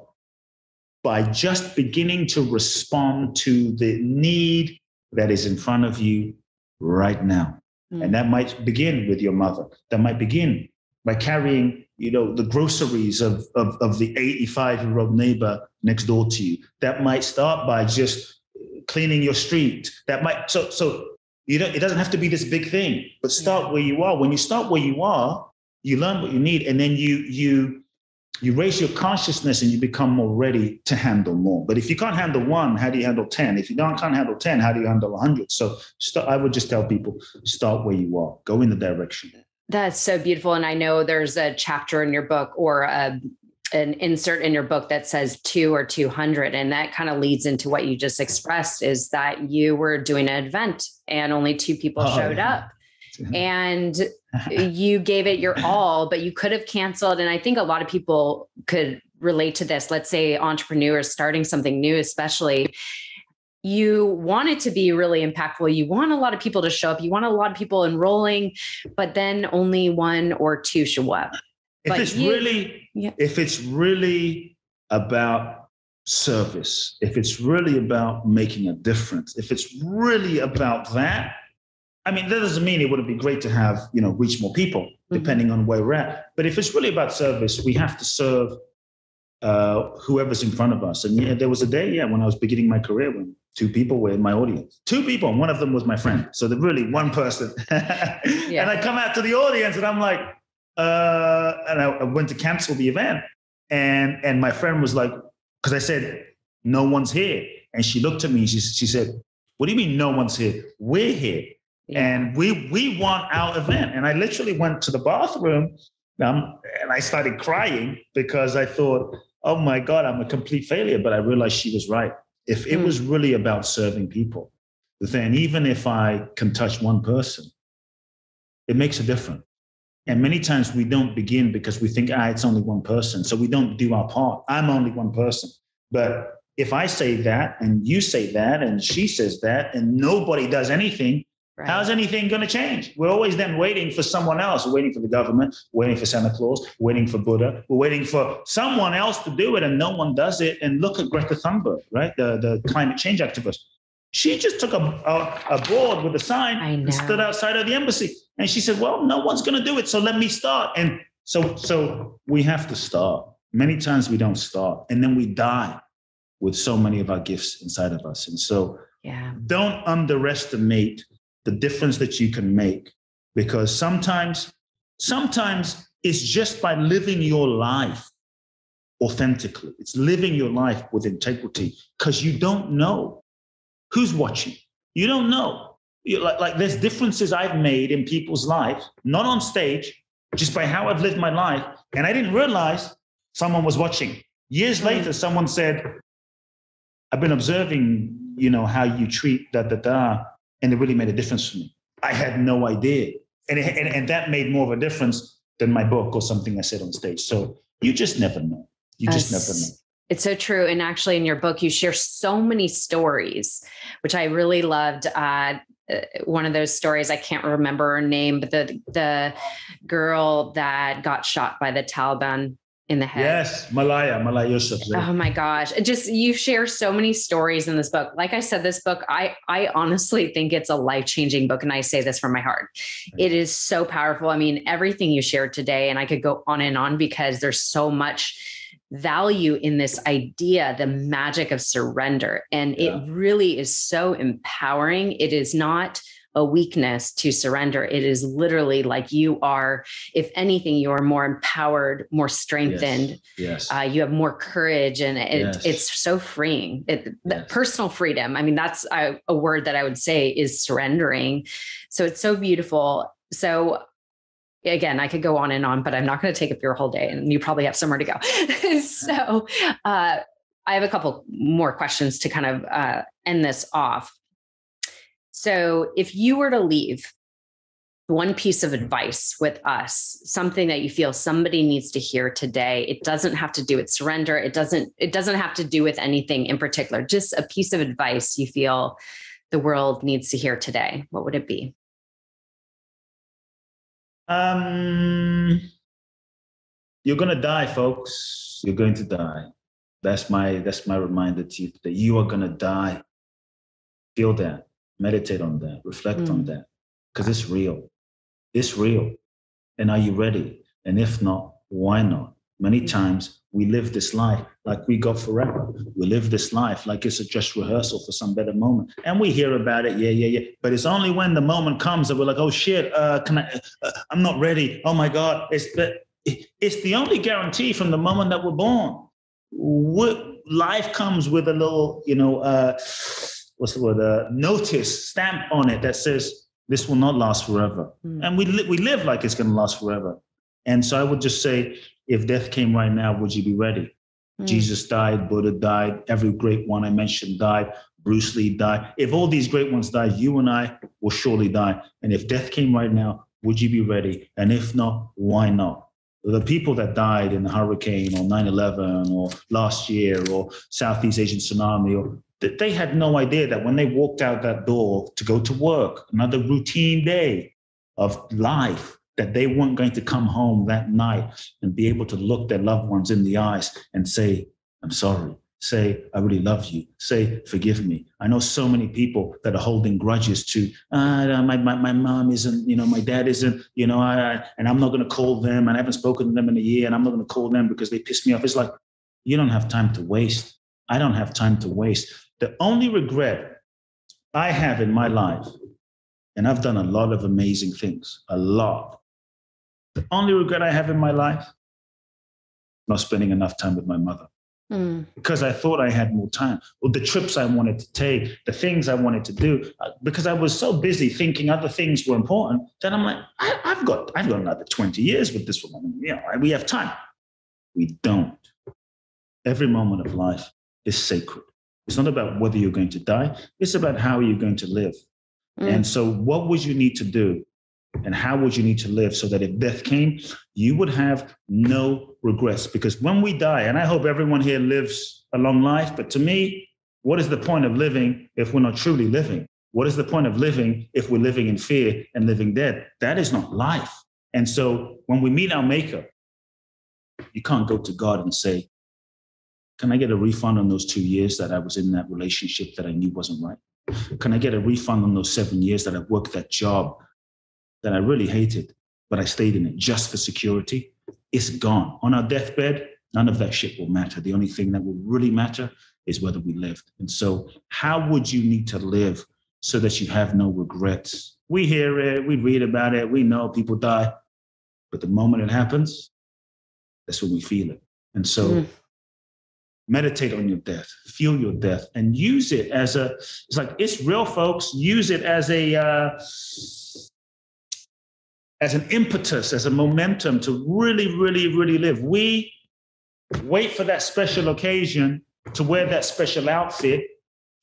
by just beginning to respond to the need that is in front of you right now. And that might begin with your mother. That might begin by carrying, the groceries of the 85-year-old neighbor next door to you. That might start by just cleaning your street. That might, so it doesn't have to be this big thing, but start where you are. When you start where you are, you learn what you need, and then you raise your consciousness and you become more ready to handle more. But if you can't handle 1, how do you handle 10? If you can't handle 10, how do you handle 100? So I would just tell people, start where you are, go in the direction. That's so beautiful. And I know there's a chapter in your book or an insert in your book that says 2 or 200. And that kind of leads into what you just expressed, is that you were doing an event and only 2 people showed up. And you gave it your all, but you could have canceled. And I think a lot of people could relate to this. Let's say entrepreneurs starting something new, especially, you want it to be really impactful. You want a lot of people to show up. You want a lot of people enrolling, but then only 1 or 2 show up. If it's really about service, if it's really about making a difference, if it's really about that, I mean, that doesn't mean it wouldn't be great to have, reach more people, depending on where we're at. But if it's really about service, we have to serve whoever's in front of us. And there was a day, when I was beginning my career, when 2 people were in my audience. 2 people, and one of them was my friend. So they're really one person. And I come out to the audience and I'm like, and I went to cancel the event. And my friend was like, because I said, no one's here. And she looked at me, she said, what do you mean no one's here? We're here. And we want our event. And I literally went to the bathroom and I started crying because I thought, oh my God, I'm a complete failure. But I realized she was right. If it was really about serving people, then even if I can touch 1 person, it makes a difference. And many times we don't begin because we think, it's only 1 person. So we don't do our part. I'm only 1 person. But if I say that and you say that and she says that and nobody does anything, right, how's anything going to change? We're always then waiting for someone else. We're waiting for the government, waiting for Santa Claus, waiting for Buddha. We're waiting for someone else to do it, and no one does it. And look at Greta Thunberg, right? The climate change activist. She just took a board with a sign and stood outside of the embassy. And she said, well, no one's going to do it, so let me start. And so we have to start. Many times we don't start, and then we die with so many of our gifts inside of us. And so don't underestimate the difference that you can make, because sometimes it's just by living your life authentically. It's living your life with integrity, because you don't know who's watching. You don't know. Like there's differences I've made in people's lives, not on stage, just by how I've lived my life. And I didn't realize someone was watching. Years later, someone said, I've been observing, how you treat and it really made a difference for me. I had no idea. And that made more of a difference than my book or something I said on stage. So you just never know. You just never know. It's so true. And actually in your book, you share so many stories, which I really loved. One of those stories, I can't remember her name, but the girl that got shot by the Taliban in the head. Yes, Malaya Yusuf. Oh my gosh. You share so many stories in this book. Like I said, this book, I honestly think it's a life-changing book. And I say this from my heart. It is so powerful. I mean, everything you shared today, and I could go on and on because there's so much value in this idea, the magic of surrender. And it really is so empowering. It is not a weakness to surrender. It is literally like you are, if anything, you are more empowered, more strengthened. Yes. You have more courage, and it's so freeing. Personal freedom. I mean, that's a word that I would say is surrendering. So it's so beautiful. So again, I could go on and on, but I'm not going to take up your whole day, and you probably have somewhere to go. So I have a couple more questions to kind of end this off. So if you were to leave one piece of advice with us, something that you feel somebody needs to hear today, it doesn't have to do with surrender. It doesn't have to do with anything in particular, just a piece of advice you feel the world needs to hear today. What would it be? You're going to die, folks. You're going to die. That's my reminder to you that you are going to die. Feel that. Meditate on that. Reflect on that. because it's real. It's real. And are you ready? And if not, why not? Many times we live this life like we got forever. We live this life like it's a just rehearsal for some better moment. And we hear about it, yeah. But it's only when the moment comes that we're like, oh shit, I'm not ready. Oh my God. It's the only guarantee from the moment that we're born. Life comes with a little, what's the word? Notice stamp on it that says this will not last forever. And we live like it's going to last forever. And so I would just say, if death came right now, would you be ready? Jesus died, Buddha died, every great one I mentioned died, Bruce Lee died. If all these great ones died, you and I will surely die. And if death came right now, would you be ready? And if not, why not? The people that died in the hurricane or 9/11 or last year or Southeast Asian tsunami, they had no idea that when they walked out that door to go to work, another routine day of life, that they weren't going to come home that night and be able to look their loved ones in the eyes and say, I'm sorry. Say, I really love you. Say, forgive me. I know so many people that are holding grudges to, my mom isn't, my dad isn't, and I'm not going to call them. And I haven't spoken to them in a year and I'm not going to call them because they pissed me off. It's like, you don't have time to waste. I don't have time to waste. The only regret I have in my life, and I've done a lot of amazing things, a lot. The only regret I have in my life, not spending enough time with my mother. Because I thought I had more time, or the trips I wanted to take, the things I wanted to do, because I was so busy thinking other things were important, that I'm like, I've got another 20 years with this woman. We have time. We don't. Every moment of life is sacred. It's not about whether you're going to die. It's about how you're going to live. And so what would you need to do? And how would you need to live so that if death came, you would have no regrets? Because when we die, and I hope everyone here lives a long life, but to me, what is the point of living if we're not truly living? What is the point of living if we're living in fear and living dead? That is not life. And so when we meet our maker, you can't go to God and say, can I get a refund on those 2 years that I was in that relationship that I knew wasn't right? Can I get a refund on those 7 years that I worked that job that I really hated, but I stayed in it just for security? It's gone. On our deathbed, none of that shit will matter. The only thing that will really matter is whether we lived. And so how would you need to live so that you have no regrets? We hear it, we read about it, we know people die, but the moment it happens, that's when we feel it. And so meditate on your death, feel your death, and use it as it's real, folks. Use it as an impetus, as a momentum to really, really, really live. We wait for that special occasion to wear that special outfit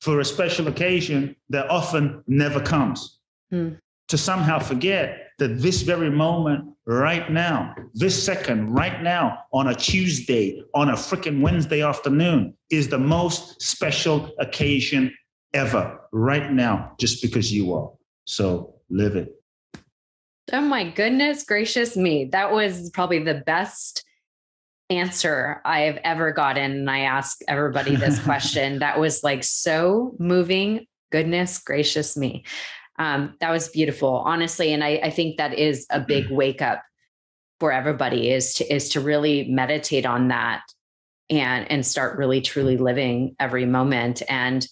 for a special occasion that often never comes. To somehow forget that this very moment right now, this second right now, on a Tuesday, on a freaking Wednesday afternoon, is the most special occasion ever right now, just because you are. So live it. Oh my goodness gracious me. That was probably the best answer I have ever gotten. And I ask everybody this question. That was like so moving. Goodness gracious me. That was beautiful, honestly. And I think that is a big wake up for everybody is to really meditate on that and start really truly living every moment. And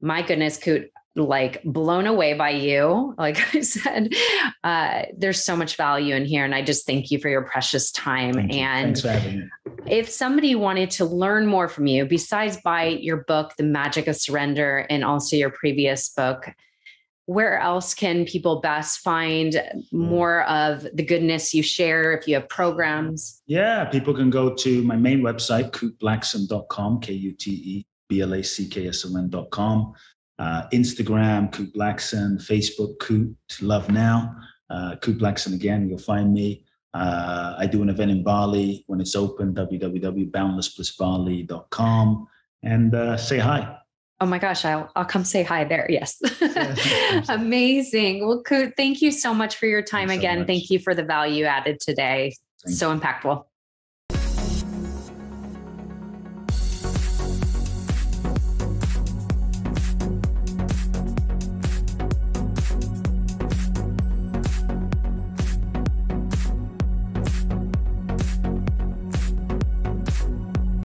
my goodness, Kute, like blown away by you. Like I said, there's so much value in here. And I just thank you for your precious time. Thank you. And Thanks for having me. If somebody wanted to learn more from you, besides buy your book, The Magic of Surrender, and also your previous book, where else can people best find more of the goodness you share if you have programs? Yeah, people can go to my main website, kuteblackson.com, kuteblackson.com. Instagram, Kute Blackson, Facebook, Kute Love Now, Kute Blackson again, you'll find me. I do an event in Bali when it's open, www.boundlessblissbali.com, and say hi. Oh my gosh, I'll come say hi there. Yes. Amazing. Well, Kute, thank you so much for your time again. Thank you for the value added today. So impactful.